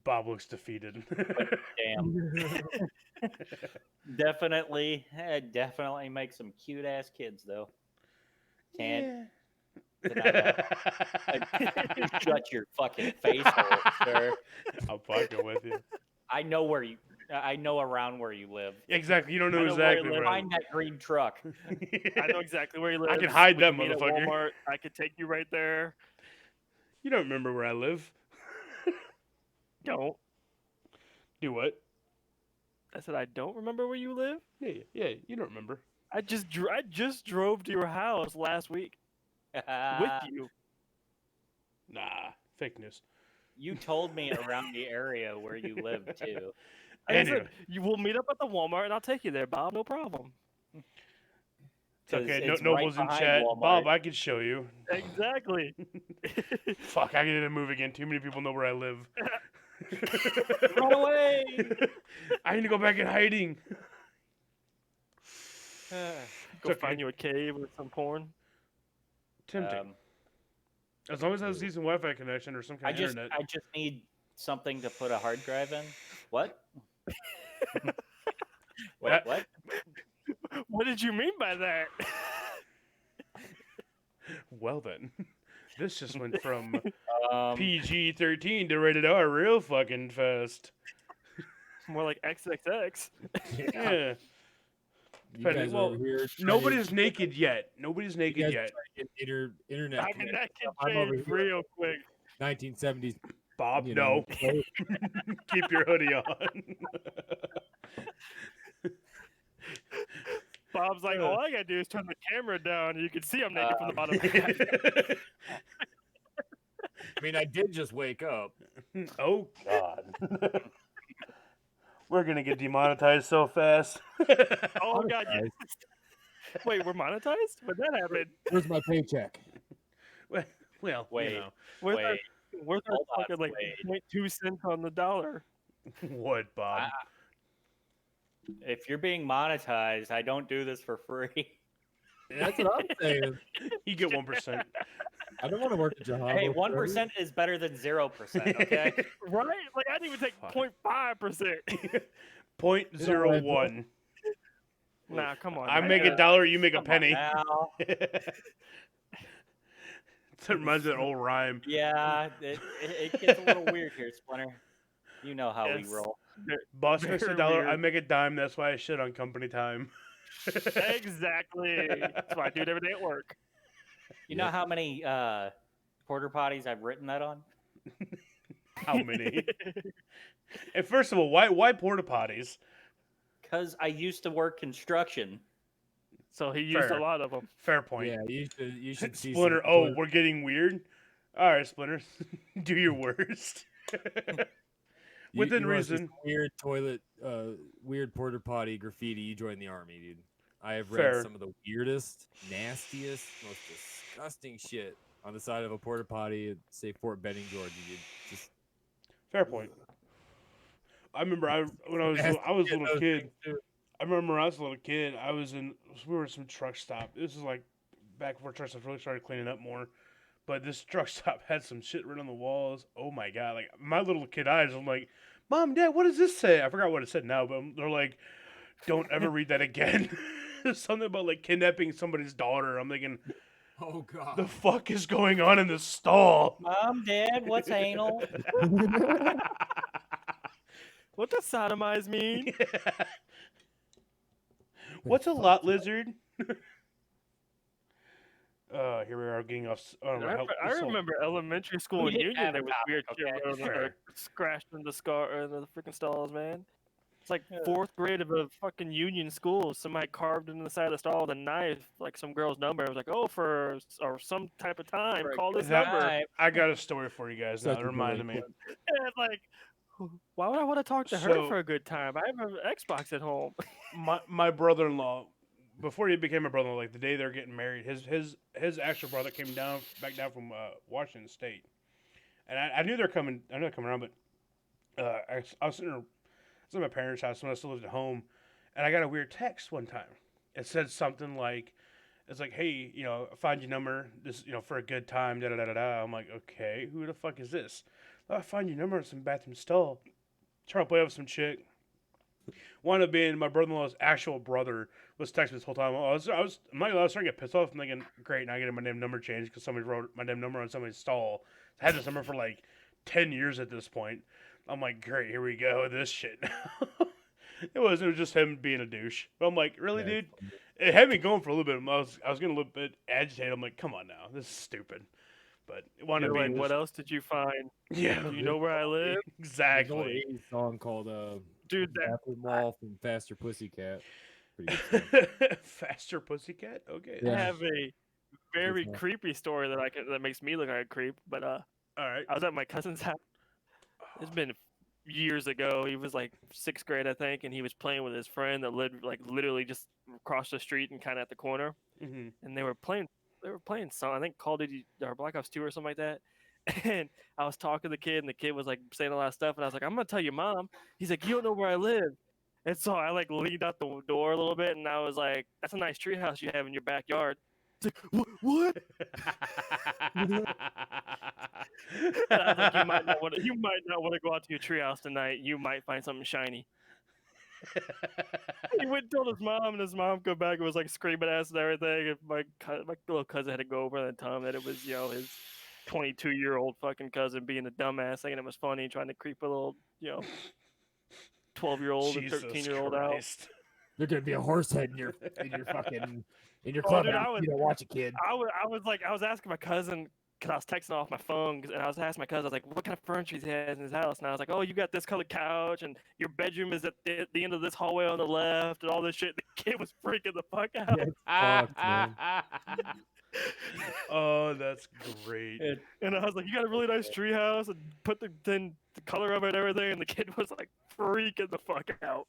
S1: Bob looks defeated.
S2: damn, definitely make some cute ass kids though. Can't deny that. Shut your fucking face, hole, sir.
S1: I'm fucking with you.
S2: I know around where you live.
S1: Exactly. You don't know
S3: I know where
S1: exactly
S3: he
S1: where.
S2: Find that green truck.
S3: I know exactly where he lives.
S1: can hide
S3: We
S1: that
S3: can meet at
S1: motherfucker.
S3: Walmart. I could take you right there.
S1: You don't remember where I live.
S3: Don't.
S1: Do what?
S3: I said I don't remember where you live.
S1: Yeah. You don't remember.
S3: I just drove to your house last week with you.
S1: Nah, fake news.
S2: You told me around the area where you live too.
S3: I
S1: Anyway.
S3: said you will meet up at the Walmart, and I'll take you there, Bob. No problem.
S1: It's okay.
S2: 'Cause it's
S1: Noble's
S2: right
S1: in
S2: behind
S1: chat.
S2: Walmart.
S1: Bob, I could show you.
S3: Exactly.
S1: Fuck, I need to move again. Too many people know where I live.
S2: Run away!
S1: I need to go back in hiding.
S3: Go
S1: okay.
S3: find you a cave with some porn.
S1: Tempting. As long as it has a decent Wi-Fi connection or some kind of internet.
S2: I just need something to put a hard drive in. What?
S1: That-
S2: What?
S3: What did you mean by that?
S1: Well then, this just went from
S2: Um,
S1: PG-13 to rated R real fucking fast.
S3: More like XXX.
S1: Yeah.
S4: You guys
S1: Well,
S4: are over here. trying
S1: Nobody's naked yet. Nobody's
S4: you
S1: naked
S4: guys
S1: yet.
S4: trying to get internet.
S3: I mean, that can
S4: I'm over
S3: change
S4: here.
S3: real quick.
S4: 1970s.
S1: Bob,
S4: you
S1: no.
S4: know,
S1: Keep your hoodie on.
S3: Bob's like, all I gotta do is turn the camera down, and you can see I'm naked from the bottom.
S4: I mean, I did just wake up.
S1: Oh God. We're gonna get demonetized so fast.
S3: Oh god, yes. Wait, we're monetized? When that happened?
S4: Where's my paycheck?
S1: Well,
S2: Wait.
S1: you know.
S3: Where's
S2: Wait,
S3: our, where's our
S2: hold on,
S3: fucking, like,
S2: wait.
S3: 0.2 cents on the dollar?
S1: What, Bob?
S2: I- If you're being monetized, I don't do this for free.
S4: That's what I'm saying.
S1: You get 1%.
S4: I don't want to work a job.
S2: Hey,
S4: over
S2: 1% is better than 0%. Okay.
S3: Right? Like I didn't even take
S1: Fuck.
S3: 0.5%.
S1: 0.01.
S3: Nah, come on.
S1: I
S3: man.
S1: make a dollar, you make a
S2: Come on
S1: penny.
S2: now.
S1: That reminds me of that old rhyme.
S2: Yeah, it gets a little weird here, Splinter. You know how we
S3: Yes.
S2: roll.
S1: Boss makes a
S3: Very
S1: dollar,
S3: weird.
S1: I make a dime. That's why I shit on company time.
S3: Exactly. That's why I do it every day at work.
S2: You know how many porter potties I've written that on?
S1: How many? And first of all, why porta potties?
S2: Because I used to work construction.
S3: So he used
S1: Fair.
S3: a lot of them.
S1: Fair point.
S4: Yeah, you should see
S1: Splinter,
S4: some
S1: oh,
S4: toilet-
S1: we're getting weird. All right, Splinter, do your worst. Within
S4: you wanna see
S1: reason.
S4: some weird porter potty graffiti. You join the army, dude. I have
S1: Fair.
S4: read some of the weirdest, nastiest, most disgusting shit on the side of a porta potty at, say, Fort Benning, Georgia, dude. Just
S1: Fair point. I remember when I was
S4: nasty
S1: a
S4: shit,
S1: little
S4: those
S1: kid.
S4: things, too.
S1: I remember when I was a little kid. We were at some truck stop. This is like back before truck stops really started cleaning up more. But this truck stop had some shit written on the walls. Oh my god! Like my little kid eyes, I'm like, Mom, Dad, what does this say? I forgot what it said now, but they're like, don't ever read that again. Something about like kidnapping somebody's daughter. I'm thinking,
S4: Oh god.
S1: the fuck is going on in this stall?
S2: Mom, Dad, what's anal?
S3: What does sodomize mean?
S1: What's a lot lizard? Here we are getting off.
S3: I remember elementary school
S2: We
S3: in
S2: didn't
S3: Union.
S2: have a
S3: There was
S2: topic,
S3: weird shit
S2: okay?
S3: where
S1: Fair.
S3: scratched in the freaking stalls, man. It's like
S2: Yeah.
S3: 4th grade of a fucking Union school. Somebody carved into the side of the stall with a knife, like some girl's number. It was like, oh, or some type of time,
S2: For a
S3: call this
S2: good
S3: number.
S2: time.
S1: I got a story for you guys now.
S4: Such
S1: It
S4: a
S1: reminded me.
S4: delinquent.
S3: And like, why would I want to talk to her
S1: So-
S3: for a good time? I have an Xbox at home.
S1: My brother-in-law, before he became a brother-in-law, like the day they're getting married, his actual brother came back down from Washington State, and I knew they're coming. I knew they're coming around, but I was sitting at my parents' house when I still lived at home, and I got a weird text one time. It said something like, "It's like, hey, I find your number. This, for a good time. Da da da da da." I'm like, okay, who the fuck is this? "Oh, I find your number in some bathroom stall. Trying to play with some chick." Wound up being my brother-in-law's actual brother was texting me this whole time. I'm not gonna lie, I was starting to get pissed off. I'm thinking, great, now I get my damn number changed because somebody wrote my damn number on somebody's stall. I had this number for like 10 years at this point. I'm like, great, here we go, this shit. It was just him being a douche. But I'm like, really,
S4: Yeah,
S1: dude? It had me going for a little bit. I was getting a little bit agitated. I'm like, come on now, this is stupid. But it wound
S3: You're
S1: up
S3: like,
S1: being
S3: what
S1: just,
S3: else did you find?
S1: yeah,
S3: Do you know where I live?
S4: There's an old
S1: exactly.
S4: 80s song called
S3: Dude, that
S4: Bathroom Wall from Faster Pussycat. Pretty good song.
S1: Faster pussycat. Okay.
S3: I
S4: Yeah.
S3: have a very
S4: one.
S3: creepy story that makes me look like a creep. But
S1: All right.
S3: I was at my cousin's house. It's been years ago. He was like 6th grade, I think, and he was playing with his friend that lived like literally just across the street and kind of at the corner.
S1: Mm-hmm.
S3: And they were playing some, I think, Call of Duty or Black Ops 2 or something like that. And I was talking to the kid, and the kid was like saying a lot of stuff, and I was like, "I'm gonna tell your mom." He's like, "You don't know where I live." And so I like leaned out the door a little bit, and I was like, "That's a nice treehouse you have in your backyard." He's like, "What?" And I was like, "You might not want to go out to your treehouse tonight. You might find something shiny." He went and told his mom, and his mom come back and was like screaming at us and everything. And my little cousin had to go over and tell him that it was his 22-year-old fucking cousin being a dumbass, thinking it was funny, trying to creep a little 12-year-old and
S1: Jesus
S3: 13-year-old out.
S1: Christ.
S4: There's gonna be a horse head in your fucking in your
S3: Oh,
S4: clubhouse.
S3: dude, I was-
S4: You don't watch a kid.
S3: I was asking my cousin, because I was texting off my phone, and I was asking my cousin, I was like, what kind of furniture he has in his house? And I was like, oh, you got this colored couch, and your bedroom is at the end of this hallway on the left, and all this shit. The kid was freaking the fuck out.
S4: Yeah, fucked, man.
S1: Oh, that's great.
S3: And I was like, you got a really nice treehouse, and put the color of it and everything, and the kid was like freaking the fuck out.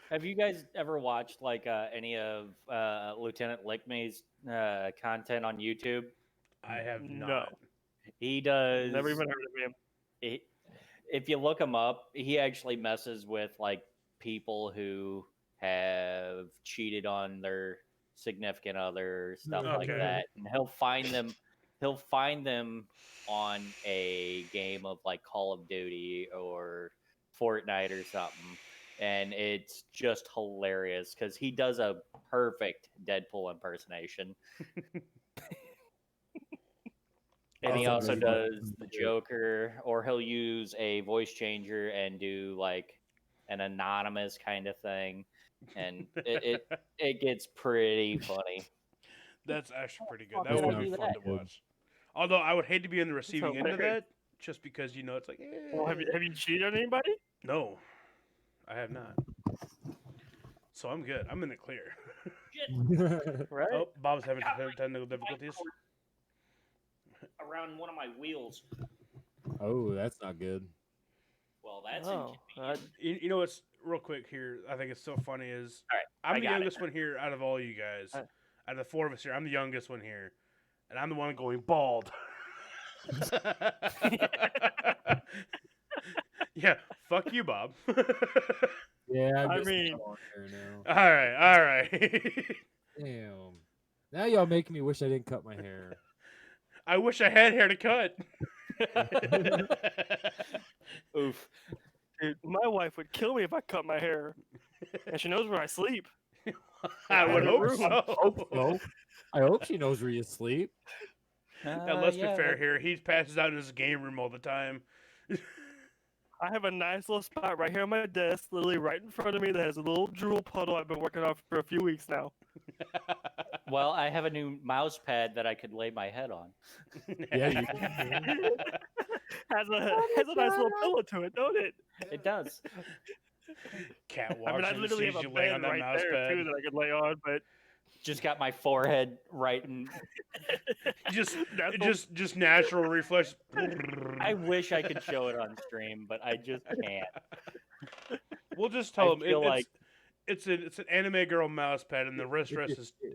S2: Have you guys ever watched like any of Lieutenant Lickmey's content on YouTube?
S1: I have
S3: No.
S1: not.
S2: He does.
S3: Never even heard of him.
S2: If you look him up, he actually messes with like people who have cheated on their significant other, stuff like
S1: Okay.
S2: that, and he'll find them. He'll find them on a game of like Call of Duty or Fortnite or something, and it's just hilarious because he does a perfect Deadpool impersonation. And he
S4: That's
S2: also
S4: amazing.
S2: does the Joker, or he'll use a voice changer and do like an anonymous kind of thing, and it gets pretty funny.
S1: That's actually pretty good.
S2: How
S1: That
S2: did I
S1: would be
S2: do
S1: fun
S2: that?
S1: to watch. Although I would hate to be on the receiving end of
S3: hilarious.
S1: that, just because it's like,
S3: Well, have you cheated on anybody?
S1: no, I have not. So I'm good. I'm in the clear.
S3: Right.
S1: Oh, Bob's having technical difficulties.
S2: Around one of my wheels.
S4: Oh, that's not good.
S2: Well, that's
S3: Oh,
S2: inconvenient.
S1: You know what's real quick here? I think it's so funny is
S2: All right,
S1: I'm
S2: I
S1: the
S2: got it.
S1: youngest one here out of all you guys.
S3: Uh,
S1: Out of the four of us here, I'm the youngest one here, and I'm the one going bald. Yeah, fuck you, Bob.
S4: Yeah,
S3: I
S4: guess
S3: mean-
S4: I'm on there now.
S1: all right.
S4: Damn. Now y'all making me wish I didn't cut my hair.
S1: I wish I had hair to cut.
S2: Oof.
S3: Dude, my wife would kill me if I cut my hair, and she knows where I sleep.
S1: I would
S3: in a
S1: hope
S3: room.
S1: so.
S4: Well, I hope she knows where you sleep.
S1: Now, let's be fair here. He passes out in his game room all the time.
S3: I have a nice little spot right here on my desk, literally right in front of me, that has a little drool puddle I've been working on for a few weeks now.
S2: Well, I have a new mouse pad that I could lay my head on.
S4: Yeah, you can.
S3: Has a nice little pillow to it, don't it?
S2: It does.
S1: Cat
S3: I
S1: walks
S3: mean, I
S1: in and
S3: literally
S1: sees
S3: have a
S1: you laying
S3: bed
S1: on that
S3: right
S1: mouse
S3: there
S1: pad.
S3: too that I could lay on, but
S2: Just got my forehead right in.
S1: Just,
S3: That's
S1: just natural reflex.
S2: I wish I could show it on stream, but I just can't.
S1: We'll just tell
S2: I
S1: him
S2: feel like
S1: it's an anime girl mouse pad, and the rest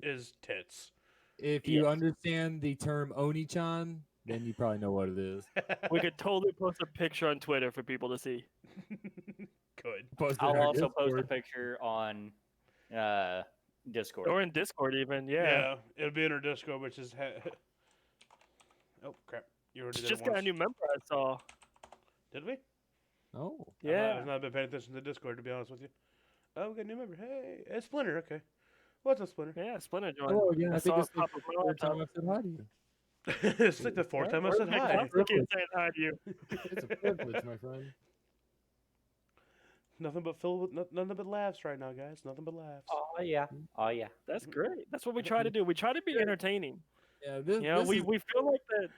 S1: is tits.
S4: If you understand the term Oni-chan, then you probably know what it is.
S3: we could totally post a picture on Twitter for people to see.
S1: Good.
S4: Post it
S2: I'll
S4: on our
S2: also post a
S4: Discord.
S2: picture on Discord.
S3: Or in Discord even, yeah.
S1: Yeah, it'll be in our Discord, which is. Oh crap! You already
S3: It's
S1: did
S3: just
S1: it
S3: got a
S1: once.
S3: new member I saw.
S1: Did we?
S4: Oh.
S3: Yeah.
S1: I've not been paying attention to Discord, to be honest with you. Oh, we got a new member. Hey, it's Splinter. Okay. What's a Splinter?
S3: Yeah, Splinter joined.
S4: Hello again.
S3: I
S4: I think
S3: saw
S4: it's
S3: it
S4: the
S3: pop up on my
S4: third time
S3: laptop.
S4: I've said hi to you.
S1: It's like the fourth time I said
S3: We're
S1: hi.
S3: constantly saying hi to you.
S4: It's a privilege, my friend.
S1: Nothing but nothing but laughs right now, guys. Nothing but laughs.
S2: Oh yeah. Oh yeah.
S3: That's great. That's what we try to do. We try to be entertaining.
S4: Yeah, this,
S3: You know,
S4: this
S3: we
S4: is,
S3: feel like that.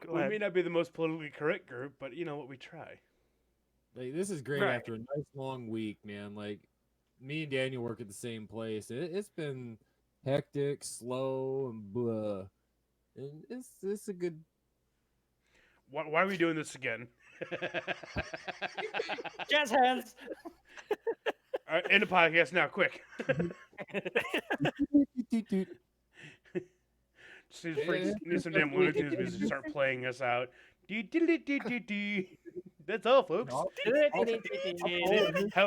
S3: Go
S1: We
S3: ahead.
S1: may not be the most politically correct group, but you know what? We try.
S4: like, this is great
S3: Right.
S4: after a nice long week, man. Like, me and Daniel work at the same place. It's been hectic, slow, and blah. And it's a good.
S1: Why are we doing this again?
S2: Jazz hands.
S1: All right, end the podcast now, quick. Just need some damn Looney Tunes music to start playing us out. That's all, folks. Hell,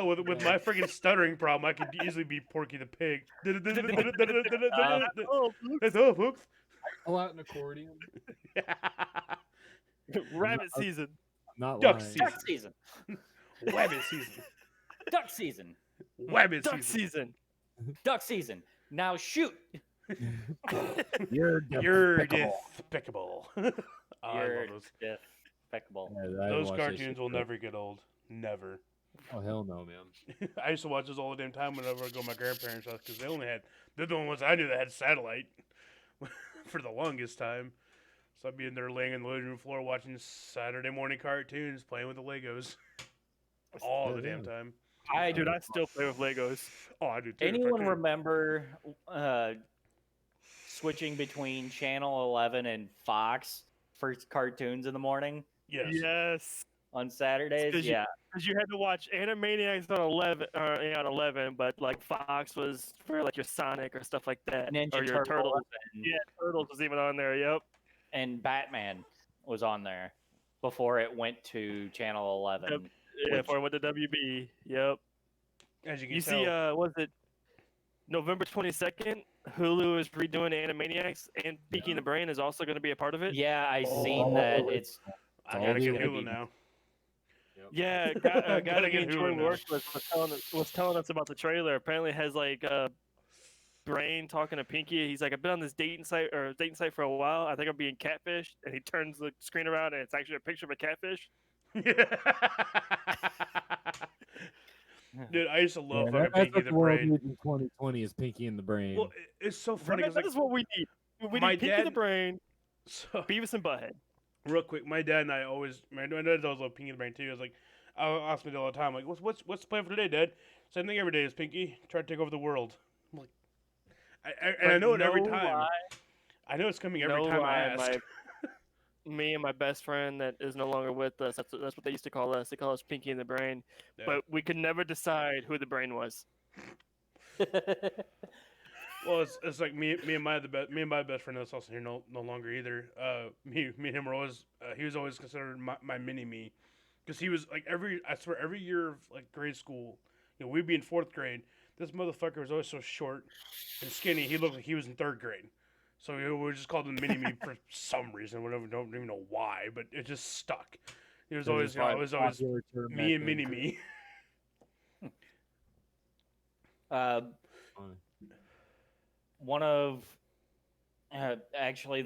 S1: with my freaking stuttering problem, I could easily be Porky the Pig. That's all, folks.
S4: Pull out an accordion.
S3: Rabbit season.
S4: I'm not
S1: Duck
S4: lying.
S1: season.
S2: Duck season.
S1: Wabbit season.
S2: Duck season.
S1: Wabbit
S3: Duck
S1: season.
S3: season.
S2: Duck season. Now shoot.
S4: You're
S1: You're
S4: despicable.
S1: despicable. Oh, I
S2: You're
S1: love those.
S2: despicable.
S4: Yeah, I didn't
S1: Those
S4: watch that
S1: cartoons
S4: shit,
S1: will
S4: but-
S1: never get old. Never.
S4: Oh hell no, man.
S1: I used to watch those all the damn time whenever I go to my grandparents' house because they're the only ones I knew that had satellite for the longest time. So I'd be in there laying in the living room floor watching Saturday morning cartoons, playing with the Legos all the damn time.
S3: Dude, I still play with Legos.
S1: Oh, I do too.
S2: Anyone remember switching between Channel 11 and Fox for cartoons in the morning
S1: Yes.
S3: Yes.
S2: on Saturdays?
S3: 'Cause you-
S2: Yeah.
S3: Because you had to watch Animaniacs on 11, on 11, but like Fox was for like your Sonic or stuff like that,
S2: Ninja
S3: or your
S2: Turtles
S3: Turtles.
S2: and,
S3: Yeah, Turtles was even on there. Yep.
S2: and Batman was on there before it went to Channel 11.
S3: Yeah,
S2: Which-
S3: before I went to WB. Yep.
S1: As you can
S3: You
S1: tell.
S3: see, was it November 22nd? Hulu is redoing Animaniacs, and Peaky the Brain is also going to be a part of it.
S2: Yeah, I seen
S4: Oh,
S2: that.
S4: really?
S2: It's
S1: I
S4: all
S1: gotta
S4: the
S1: get
S2: gonna
S1: Hulu
S2: be
S1: now.
S4: Yep.
S3: Yeah, guy
S1: Gotta
S3: that me
S1: get
S3: and
S1: Hulu
S3: Troy
S1: now.
S3: worked with was telling us about the trailer. Apparently, it has like Brain talking to Pinky. He's like, I've been on this dating site for a while. I think I'm being catfished. And he turns the screen around, and it's actually a picture of a catfish.
S1: Dude, I used to
S4: Yeah,
S1: love fucking
S4: that's
S1: Pinky
S4: what
S1: the
S4: the world
S1: Brain.
S4: needs in 2020 is Pinky and the Brain.
S1: Well, it's so funny
S3: Right,
S1: because
S3: that
S1: like
S3: is what we need. We
S1: my
S3: need Pinky the
S1: dad-
S3: Brain,
S1: so,
S3: Beavis and Butthead.
S1: real quick, my dad and I always my dad always loved Pinky the Brain too. I was like, I'll ask me all the time, like, what's the plan for today, Dad? Same thing every day is Pinky. Try to take over the world. I'm like, and I
S3: But
S1: know it every
S3: no
S1: time.
S3: lie,
S1: I know it's coming every
S3: no
S1: time I
S3: lie,
S1: ask.
S3: me and my best friend that is no longer with us. That's what they used to call us. They call us Pinky and the Brain.
S1: Yeah.
S3: But we could never decide who the brain was.
S1: Well, it's like me and my best friend that's also here no longer either. Me and him were always he was always considered my mini me, because he was like every year of like grade school, we'd be in fourth grade. This motherfucker was always so short and skinny. He looked like he was in third grade. So we just called him mini me for some reason. Whatever, don't even know why, but it just stuck. He was always, it was always me and mini me.
S2: One of actually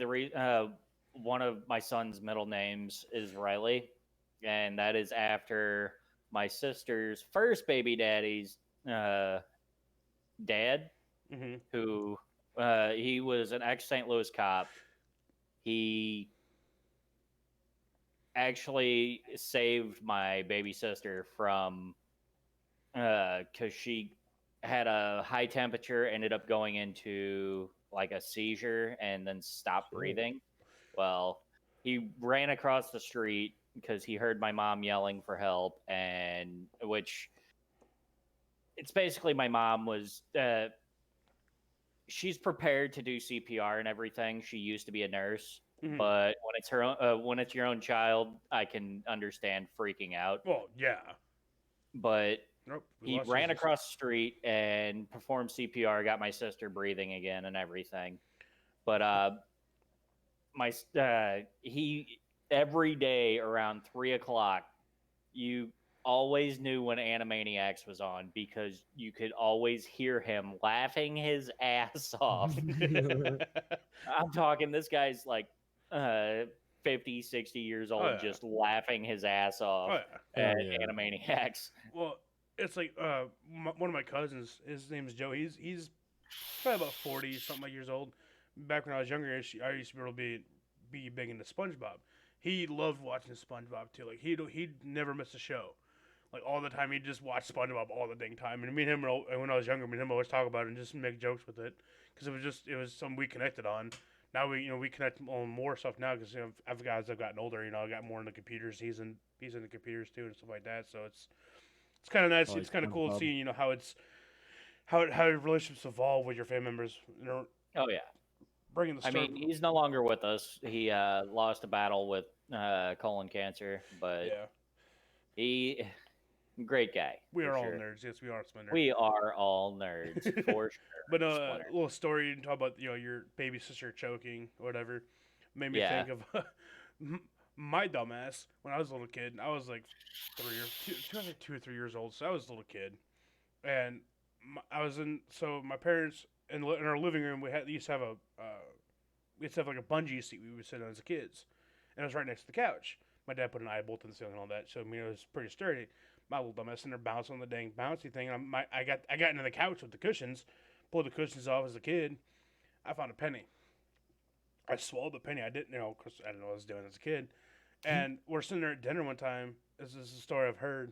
S2: one of my son's middle names is Riley, and that is after my sister's first baby daddy's dad,
S1: Hmm.
S2: who he was an ex St. Louis cop. He actually saved my baby sister from because she had a high temperature, ended up going into like a seizure, and then stopped breathing. Well, he ran across the street because he heard my mom yelling for help, and which it's basically my mom was she's prepared to do CPR and everything. She used to be a nurse,
S1: Mhm.
S2: but when it's your own child, I can understand freaking out.
S1: Well, yeah.
S2: But
S1: Nope. we
S2: he
S1: lost
S2: ran
S1: Jesus.
S2: across the street and performed CPR, got my sister breathing again and everything. But he every day around 3 o'clock, you always knew when Animaniacs was on because you could always hear him laughing his ass off. I'm talking, this guy's like 50, 60 years old,
S1: Oh, yeah.
S2: just laughing his ass off
S1: Oh, yeah.
S2: at
S4: yeah.
S2: Animaniacs.
S1: Well, it's like one of my cousins. His name is Joe. He's probably about 40 something like years old. Back when I was younger, I used to be able to be big into SpongeBob. He loved watching SpongeBob too. Like he'd never miss a show. Like all the time, he'd just watch SpongeBob all the dang time. And me and him, when I was younger, me and him always talk about it and just make jokes with it, because it was something we connected on. Now we connect on more stuff now because I've gotten older. I got more into computers. He's into computers too and stuff like that. So it's kind of nice.
S4: Like
S1: It's kind of cool
S4: SpongeBob.
S1: seeing how relationships evolve with your family members.
S2: Oh yeah.
S1: Bringing the
S2: I
S1: start.
S2: mean, he's no longer with us. He lost a battle with colon cancer, but
S1: Yeah,
S2: he great guy.
S1: we
S2: for
S1: are all
S2: sure.
S1: nerds. Yes, we are Splinter.
S2: We are all nerds for sure.
S1: But
S2: Splinter.
S1: little story you talk about your baby sister choking or whatever made me
S2: Yeah.
S1: think of my dumbass when I was a little kid. I was like 2 or 3 years old, so I was a little kid, and I was my parents in our living room we used to have like a bungee seat we would sit on as kids, and it was right next to the couch. My dad put an eye bolt in the ceiling and all that, so it was pretty sturdy. My little dumbass in there bouncing on the dang bouncy thing, and I got into the couch with the cushions, pulled the cushions off as a kid. I found a penny. I swallowed the penny. I didn't know because I didn't know what I was doing as a kid. And we're sitting there at dinner one time. This is a story I've heard.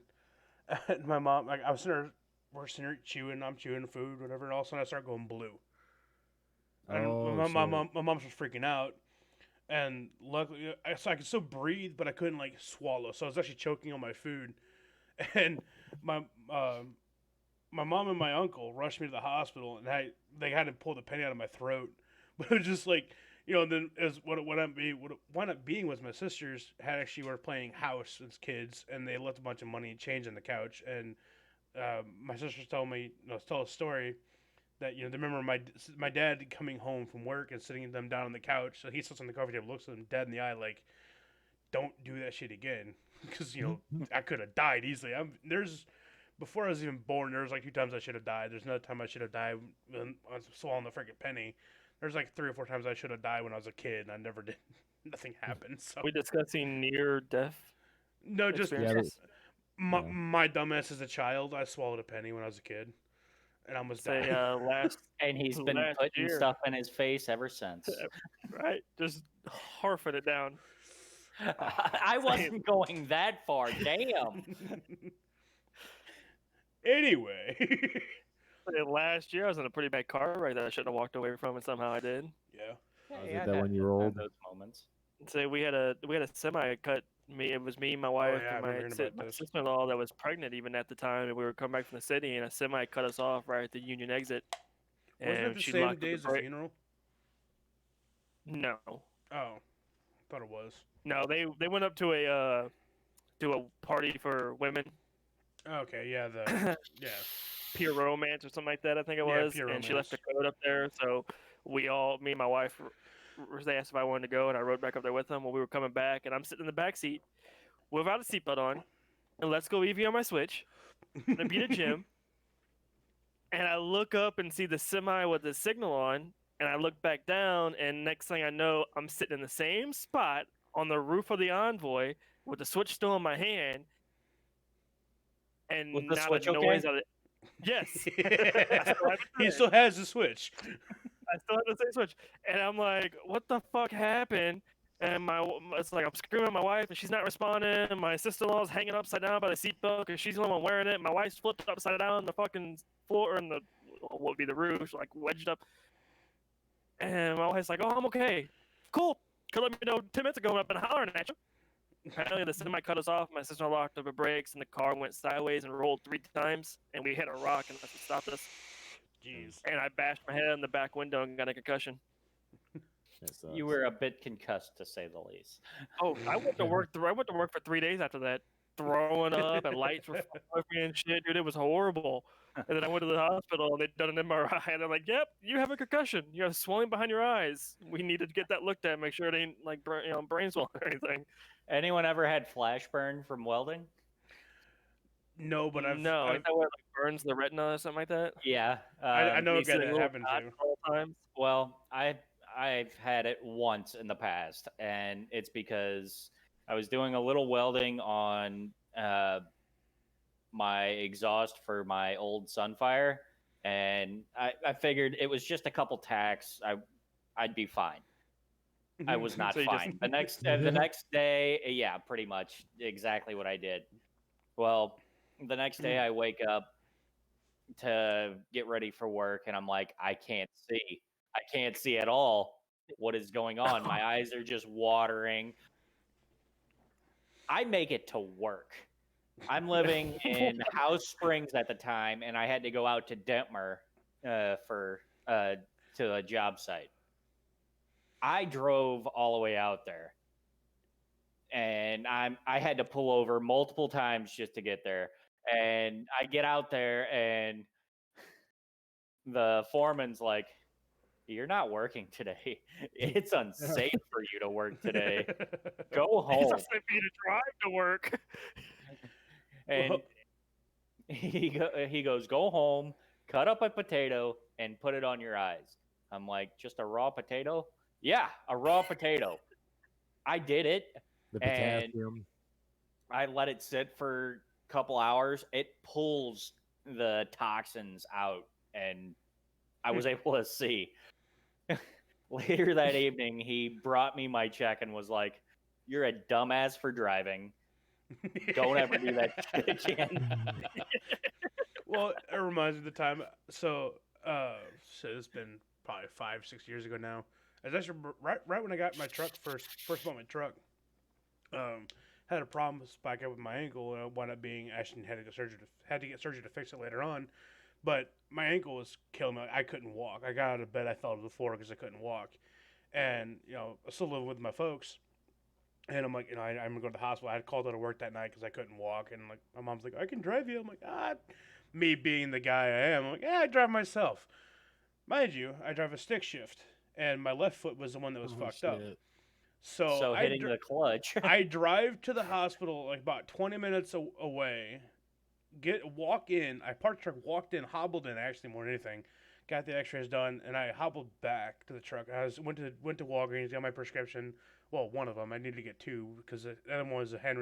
S1: And my mom, like, we're sitting there chewing. I'm chewing food, whatever. And all of a sudden, I start going blue. And
S4: Oh,
S1: my
S4: shit.
S1: mom was freaking out. And luckily, so I could still breathe, but I couldn't like swallow. So I was actually choking on my food. And my my mom and my uncle rushed me to the hospital, and they had to pull the penny out of my throat. But it was just like, then as what it wound up being was my sisters were playing house as kids, and they left a bunch of money and change on the couch, and my sisters told me, tell a story that they remember my dad coming home from work and sitting them down on the couch. So he sits on the coffee table, looks at them dead in the eye, like, "Don't do that shit again," because I could have died easily. Before I was even born, there was like 2 times I should have died. There's another time I should have died when I was swallowing the freaking penny. There's like 3 or 4 times I should have died when I was a kid, and I never did. Nothing happened. So
S3: We discussing near death
S1: no, just
S3: experiences.
S1: my,
S4: Yeah.
S1: my dumbass as a child. I swallowed a penny when I was a kid, and I almost
S3: Say
S1: died.
S3: last
S2: And he's been
S3: Last
S2: putting
S3: year.
S2: stuff in his face ever since.
S3: right, just harfing it down.
S2: I wasn't going that far. Damn.
S1: Anyway,
S3: Say last year I was in a pretty bad car wreck that I shouldn't have walked away from, and somehow I did.
S1: yeah.
S4: Was
S2: Yeah,
S4: it
S2: I've
S4: that
S2: had
S4: when you were old?
S2: those moments.
S3: Say we had a semi cut me. It was me, my wife,
S1: yeah, I
S3: and
S1: remember
S3: my,
S1: hearing about
S3: my
S1: this.
S3: sister-in-law that was pregnant even at the time, and we were coming back from the city, and a semi cut us off right at the Union exit.
S1: Wasn't it
S3: And
S1: the
S3: she
S1: same
S3: locked up
S1: day
S3: the
S1: as the
S3: brake.
S1: funeral?
S3: No,
S1: Oh, thought it was.
S3: no, they went up to a party for women,
S1: Okay, yeah, yeah.
S3: Pure Romance or something like that, I think it
S1: Yeah,
S3: was,
S1: Pure
S3: and she left
S1: Romance.
S3: the code up there. So me and my wife, they asked if I wanted to go, and I rode back up there with them. When we were coming back, and I'm sitting in the back seat without a seatbelt on, and Let's Go Eevee on my Switch, and I beat a gym, and I look up and see the semi with the signal on, and I look back down, and next thing I know, I'm sitting in the same spot on the roof of the Envoy with the Switch still in my hand, and
S2: Was the
S3: not
S2: Switch
S3: a
S2: okay?
S3: noise out of it. Yes. I still have it
S1: He
S3: today.
S1: still has the Switch.
S3: I still have the same Switch, and I'm like, "What the fuck happened?" And it's like I'm screaming at my wife, and she's not responding. And my sister-in-law's hanging upside down by the seatbelt because she's the only one wearing it. My wife's flipped upside down on the fucking floor and what would be the roof, like wedged up. And my wife's like, "Oh, I'm okay. Cool. Could let me know 10 minutes ago when I've been hollering at you." Apparently, the semi cut us off. My sister locked up her brakes, and the car went sideways and rolled 3 times. And we hit a rock, and that's what stopped us.
S1: Jeez.
S3: And I bashed my head on the back window and got a concussion.
S4: That sucks.
S2: You were a bit concussed, to say the least.
S3: Oh, I went to work. I went to work for 3 days after that, throwing up and lights were flying over me and shit, dude. It was horrible. And then I went to the hospital and they'd done an MRI and they're like, "Yep, you have a concussion. You have swelling behind your eyes. We need to get that looked at, make sure it ain't like brain swelling or anything."
S2: Anyone ever had flash burn from welding?
S1: No, but
S3: No, ain't that what like burns the retina or something like that?
S2: Yeah.
S1: I know a
S3: You see
S1: guy
S3: the
S1: that
S3: little
S1: happened
S3: dots
S1: to.
S3: all the time.
S2: Well, I've had it once in the past, and it's because I was doing a little welding on my exhaust for my old Sunfire, and I figured it was just a couple tacks. I'd be fine. I was not
S3: So you
S2: fine. The next day, yeah, pretty much exactly what I did. Well, the next day I wake up to get ready for work, and I'm like, I can't see. I can't see at all what is going on. My eyes are just watering. I make it to work. I'm living in House Springs at the time, and I had to go out to Detmer for to a job site. I drove all the way out there, and I had to pull over multiple times just to get there. And I get out there, and the foreman's like, "You're not working today. It's unsafe for you to work today. Go
S3: It's
S2: home."
S3: not safe for you to drive to work.
S2: And he goes, "Go home, cut up a potato, and put it on your eyes." I'm like, "Just a raw potato?" "Yeah, a raw potato." I did it,
S4: The
S2: and
S4: potassium.
S2: I let it sit for a couple hours. It pulls the toxins out, and I was able to see. Later that evening, he brought me my check and was like, "You're a dumbass for driving. Don't ever do that shit again."
S1: Well, it reminds me of the time. So it's been probably 5, 6 years ago now. It's actually right when I got my truck first bought my truck. Had a problem spike up with my ankle, and I wound up being actually had to get surgery to fix it later on. But my ankle was killing me. I couldn't walk. I got out of bed. I fell to the floor because I couldn't walk. And I still live with my folks. And I'm like, I'm gonna go to the hospital. I had called out of work that night because I couldn't walk, and like my mom's like, I can drive you. I'm like, me being the guy I am, I'm like, I drive myself. Mind you, I drive a stick shift, and my left foot was the one that was
S4: Oh,
S1: fucked up.
S4: shit.
S1: So
S2: So hitting the clutch.
S1: I drive to the hospital like about 20 minutes away. Walk in. I parked the truck, walked in, hobbled in actually more than anything. Got the X-rays done, and I hobbled back to the truck. Went to Walgreens, got my prescription. Well, one of them. I needed to get two because the other one was a hand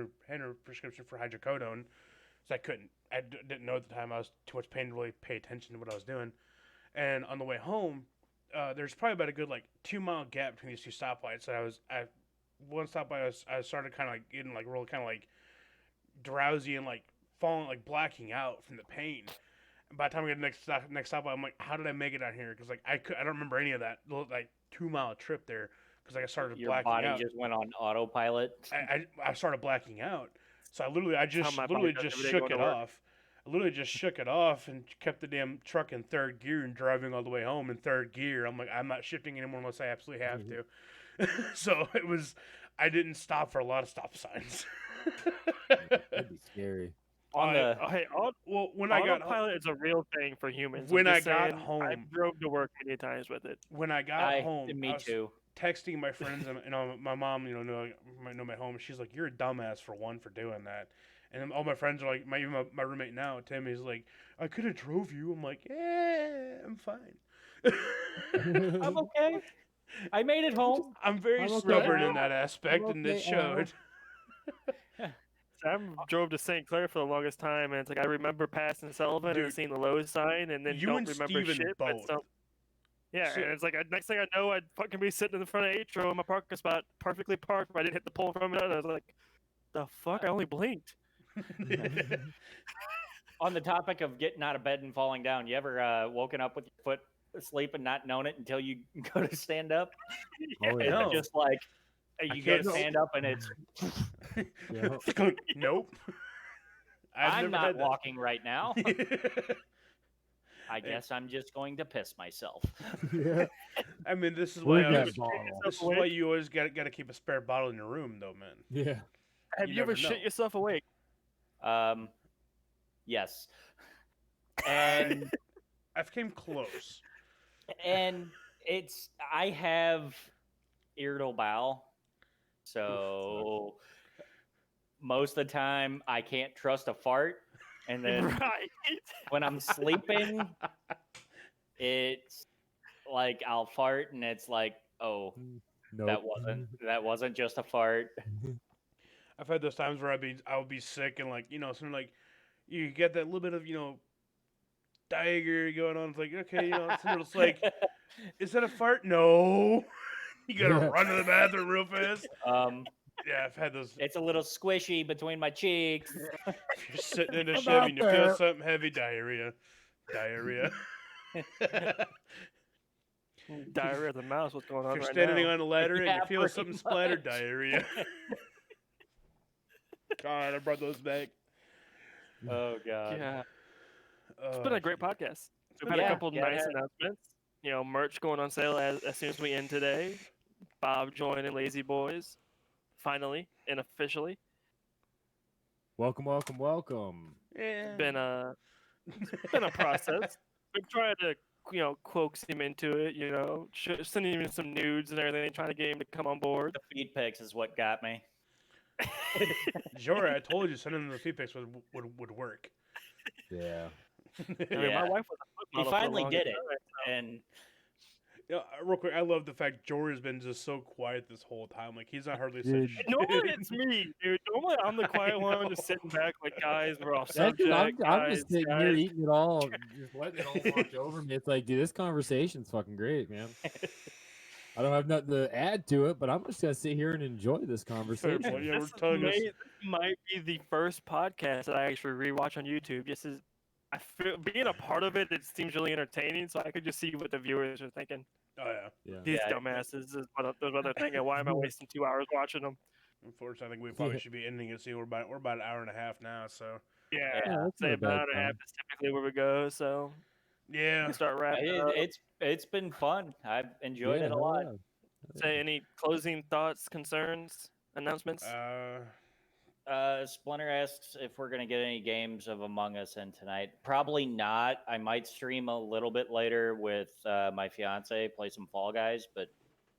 S1: prescription for hydrocodone. So I couldn't. Didn't know at the time. I was too much pain to really pay attention to what I was doing. And on the way home, there's probably about a good like 2 mile gap between these two stoplights. So one stoplight I started kind of like getting like real kind of like drowsy and like falling like blacking out from the pain. And by the time I get to the next stop, I'm like, how did I make it out here? Because like I don't remember any of that like 2 mile trip there because like I started
S2: Your
S1: blacking
S2: body
S1: out.
S2: just went on autopilot.
S1: I started blacking out, so I literally
S3: how my body does
S1: just
S3: every day
S1: shook
S3: going to
S1: it
S3: work.
S1: off. I literally just shook it off and kept the damn truck in third gear and driving all the way home in third gear. I'm like, I'm not shifting anymore unless I absolutely have to. So it was, I didn't stop for a lot of stop signs.
S4: That'd be scary.
S2: On the
S1: Well, when I got
S3: autopilot is a real thing for humans.
S1: When
S3: I'm
S1: I
S3: just
S1: got
S3: saying, I
S1: home-
S3: drove to work many times with it.
S1: when I got home, I
S2: me
S1: was
S2: too.
S1: texting my friends and my mom, know my home. She's like, "You're a dumbass for doing that." And all my friends are like, my roommate now, Tim, he's like, "I could have drove you." I'm like, "Yeah, I'm fine."
S2: I'm okay. I made it home.
S1: I'm very
S4: I'm okay.
S1: stubborn in that aspect,
S4: I'm
S1: and it
S4: okay,
S1: showed.
S3: I drove to St. Clair for the longest time, and it's like I remember passing Sullivan
S1: Dude,
S3: and seeing the Lowe's sign, and then
S1: you
S3: don't
S1: and
S3: remember
S1: Steven
S3: shit. But
S1: both.
S3: yeah,
S1: So-
S3: and it's like next thing I know, I'd fucking be sitting in the front of Atro in my parking spot, perfectly parked. But I didn't hit the pole from it. And I was like, "The fuck! I only blinked."
S2: On the topic of getting out of bed and falling down, you ever woken up with your foot asleep and not known it until you go to stand up?
S4: Oh
S2: It's
S4: yeah.
S1: No.
S2: just like
S1: I
S2: you go to
S1: can't
S2: stand up and it's.
S4: Yeah.
S1: Nope. I've
S2: I'm
S1: never
S2: not
S1: had that.
S2: walking right now. I guess I'm just going to piss myself.
S4: Yeah.
S1: I mean, this is
S4: Where's
S1: why
S4: that bottle?
S1: this is why you always got to keep a spare bottle in your room, though, man.
S4: Yeah.
S3: Have
S1: You
S3: you ever
S1: never
S3: shit
S1: know.
S3: yourself awake?
S2: Yes, and
S1: I've came close.
S2: it's I have irritable bowel, so most of the time I can't trust a fart, and then
S3: Right.
S2: when I'm sleeping, it's like I'll fart and it's like, oh,
S4: Nope.
S2: that wasn't just a fart.
S1: I've had those times where I'll be sick and like something like you get that little bit of diarrhea going on. It's like okay, it's like is that a fart? No, you gotta
S4: Yeah.
S1: run to the bathroom real fast. Yeah, I've had those.
S2: It's a little squishy between my cheeks.
S1: If you're sitting in a
S4: I'm
S1: Chevy
S4: out
S1: and you feel
S4: there.
S1: something heavy, diarrhea.
S3: Diarrhea of the mouse. What's going
S1: If
S3: on
S1: you're
S3: right
S1: standing
S3: now?
S1: on a ladder and
S2: Yeah,
S1: you feel
S2: pretty
S1: something splatter,
S2: much.
S1: diarrhea. God, I brought those back.
S2: Oh god.
S3: Yeah, it's been a great podcast. We've had
S2: Yeah,
S3: a couple
S2: yeah, it
S3: nice
S2: has.
S3: announcements. Merch going on sale as soon as we end today. Bob joining Lazy Boys, finally and officially.
S4: Welcome, welcome, welcome.
S1: Yeah.
S3: Been a process. We've tried to coax him into it. Sending him some nudes and everything, trying to get him to come on board.
S2: The feed pics is what got me.
S1: Jory, I told you sending them the feed pics would work.
S4: Yeah.
S3: I mean,
S2: Yeah.
S3: my wife was a foot
S2: He
S3: model for the
S2: finally
S3: longest
S2: did it.
S3: time.
S2: And
S1: Real quick, I love the fact Jory's been just so quiet this whole time. Like he's not hardly said
S4: Dude.
S1: shit.
S3: Normally it's me, dude. Normally I'm the quiet one, just sitting back like, guys, we're off
S4: That's
S3: subject.
S4: I'm just sitting here
S3: guys.
S4: eating it all, just letting it all wash over me. It's like, dude, this conversation's fucking great, man. I don't have nothing to add to it, but I'm just gonna sit here and enjoy this
S1: Fair
S4: conversation.
S1: point. Yeah, we're
S3: This
S1: telling us.
S3: might be the first podcast that I actually rewatch on YouTube. Just as I feel being a part of it, it seems really entertaining. So I could just see what the viewers are thinking.
S1: Oh yeah.
S4: Yeah.
S3: These
S2: Yeah.
S3: dumbasses is what they're thinking. Why am I wasting 2 hours watching them?
S1: Unfortunately, I think we probably should be ending it soon. We're about an hour and a half now. So
S3: Yeah,
S2: Yeah,
S3: I'd say
S4: not a bad
S3: about a half
S4: time.
S3: is typically where we go. So we
S1: yeah.
S3: can start wrapping up.
S2: it's been fun. I've enjoyed it a lot.
S3: Say any closing thoughts, concerns? announcements?
S2: Splinter asks if we're gonna get any games of Among Us in tonight. Probably not. I might stream a little bit later with my fiance, play some Fall Guys, but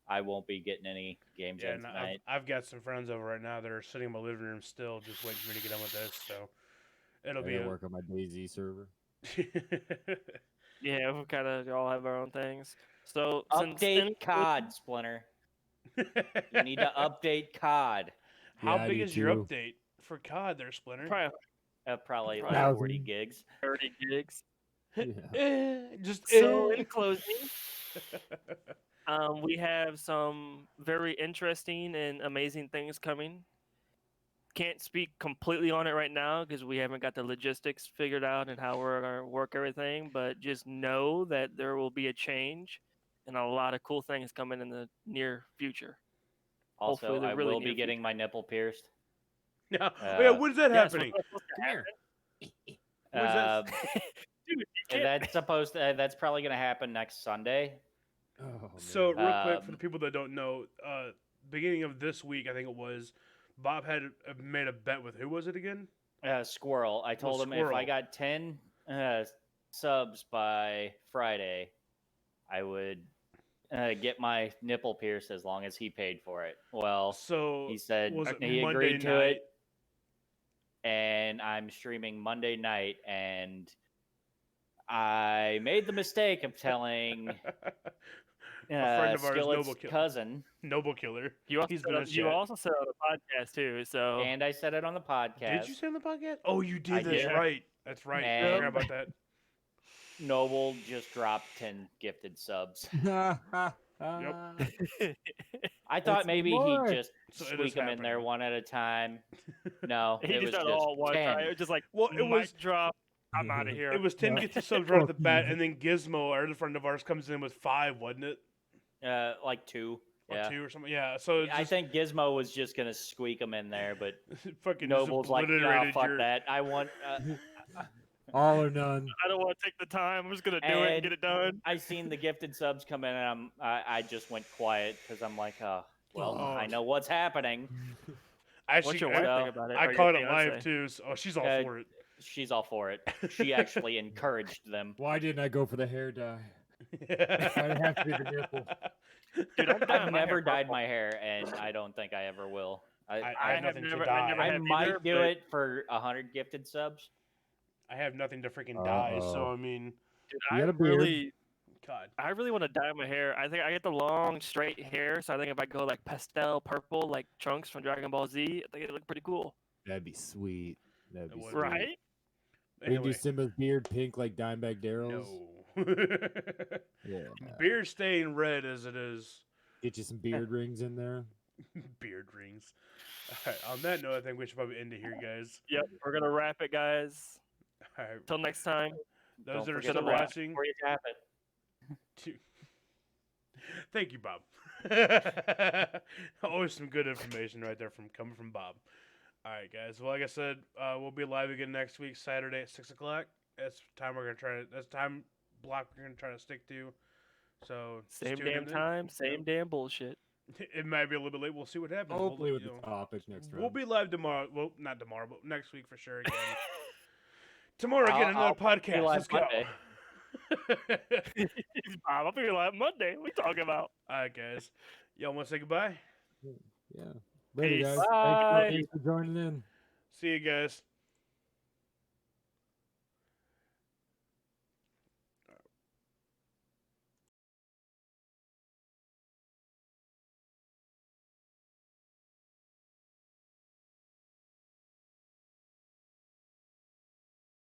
S2: I won't be getting any games
S1: Yeah,
S2: in
S1: and
S2: tonight.
S1: I've got some friends over right now that are sitting in my living room still, just waiting for me to get done with this. So it'll
S4: I
S1: be
S4: gotta
S1: a...
S4: work on my DayZ server.
S3: Yeah, we kind of all have our own things. So since
S2: Update COD, Splinter. You need to update COD.
S1: How
S4: Yeah, I
S1: big
S4: do
S1: is your
S4: too.
S1: update for COD there, Splinter?
S3: probably
S2: Probably like
S3: Thousand.
S2: 40 gigs.
S3: 30 gigs.
S4: Yeah.
S1: Just
S3: So in closing, we have some very interesting and amazing things coming. Can't speak completely on it right now because we haven't got the logistics figured out and how we're going to work everything. But just know that there will be a change and a lot of cool things coming in the near future.
S2: Also,
S3: Hopefully, the
S2: I
S3: really
S2: will be
S3: near
S2: getting
S3: future.
S2: my nipple pierced.
S1: oh yeah, when is that
S3: Yes,
S1: happening?
S3: what's supposed to
S4: Come here.
S1: When is that?
S2: Uh,
S3: Dude, you can't-
S2: that's supposed to, that's probably gonna happen next Sunday.
S4: Oh, man.
S1: So real quick, for the
S2: Um,
S1: people that don't know, beginning of this week, I think it was, Bob had made a bet with who was it again?
S2: Squirrel. I told him if I
S1: Squirrel.
S2: got 10 subs by Friday, I would get my nipple pierced as long as he paid for it. Well,
S1: So
S2: he said
S1: was it
S2: he
S1: Monday
S2: agreed to
S1: night?
S2: it, and I'm streaming Monday night, and I made the mistake of telling
S1: friend of ours,
S2: Skillet's
S1: Noble Kill-
S2: cousin,
S1: Noble Killer.
S3: You also,
S1: He's
S3: said,
S1: been in his
S3: you
S1: chat.
S3: also said on the podcast too. So
S2: and I said it on the podcast.
S1: Did you say on the podcast? Oh, you did.
S2: I
S1: That's
S3: did.
S1: right. That's right. I
S2: And-
S1: forgot about that.
S2: Noble just dropped 10 gifted subs. I thought
S4: That's
S2: maybe
S4: more.
S2: he'd just
S1: So it is
S2: squeak them in there
S1: happening.
S2: one at a time. No,
S3: he
S2: it was
S3: just
S2: just
S3: done all at one
S2: 10.
S3: time. It was just like
S1: Well, it
S3: mic
S1: was
S3: drop. I'm out of here.
S1: it was 10
S4: Yeah.
S1: gifted subs right off the
S4: Fuck
S1: bat,
S4: you.
S1: and then Gizmo, our other friend of ours, comes in with 5, wasn't it?
S2: Like 2.
S1: Or
S2: Yeah.
S1: 2 or something. Yeah. So it's
S2: I
S1: just
S2: think Gizmo was just gonna squeak them in there, but
S1: fucking
S2: Noble's
S1: just
S2: like, no,
S1: obliterated
S2: fuck
S1: your...
S2: that. I want.
S4: All or none.
S3: I don't want to take the time. I'm just gonna do it and
S2: And-
S3: get it done.
S2: I seen the gifted subs come in, and I just went quiet because I'm like, oh, well,
S1: Oh.
S2: I know what's happening.
S1: Actually,
S3: What's your
S2: wife
S3: wife
S2: I-
S3: think about it?
S1: I
S3: Or your
S1: caught it live
S3: fiance?
S1: too. So, oh, she's all
S2: Uh,
S1: for it.
S2: She's all for it. She actually encouraged them.
S4: Why didn't I go for the hair dye? Why'd it have to be the nipple?
S3: Dude, I'm
S2: I've
S3: my
S2: never
S3: hair
S2: dyed
S3: purple.
S2: my hair, and I don't think I ever will.
S1: I
S3: I
S1: have
S3: have
S1: nothing
S3: never-
S1: to
S3: I
S1: dye.
S3: never
S2: I
S3: have
S2: might
S3: either,
S2: do
S3: but-
S2: it for 100 gifted subs.
S1: I have nothing to freaking dye. So I mean,
S3: Dude,
S4: You
S3: I
S4: got a beard.
S1: God.
S3: really want to dye my hair. I think I get the long straight hair, so I think if I go like pastel purple, like Trunks from Dragon Ball Z, I think it'd look pretty cool.
S4: That'd be sweet. That'd
S1: That
S4: be
S1: would
S4: sweet.
S1: be.
S3: Right?
S4: We can do
S1: Anyway,
S4: Simba's beard pink like Dimebag Darrell's.
S1: no.
S4: Yeah.
S1: Beer staying red as it is.
S4: Get you some beard rings in there.
S1: Beard rings. All right. On that note, I think we should probably end it here, guys.
S3: Yep. We're gonna wrap it, guys.
S1: All right.
S3: Till next time.
S1: Those
S2: Don't
S1: that are
S2: forget
S1: still
S2: to rap
S1: watching,
S2: before you tap it.
S1: thank you, Bob. Always some good information right there coming from Bob. All right, guys. Well, like I said, we'll be live again next week, Saturday at 6:00. That's time we're gonna try to. That's time block we're gonna try to stick to. So just
S3: Same
S1: tune in
S3: damn
S1: then.
S3: time, same damn bullshit.
S1: It might be a little bit late. We'll see what happens.
S4: Hopefully
S1: we'll,
S4: with
S1: you
S4: the
S1: know,
S4: topic next round.
S1: we'll be live tomorrow. Well, not tomorrow, but next week for sure. Again. Tomorrow again,
S2: I'll
S1: another
S2: be
S1: podcast.
S2: live
S1: Let's go.
S2: Monday.
S3: Bob, I'll be like Monday. What you talking about?
S1: All right, guys. Y'all want to say goodbye?
S4: Yeah. Later,
S3: Peace.
S4: guys.
S2: Bye.
S4: Thanks for joining in.
S1: See you guys.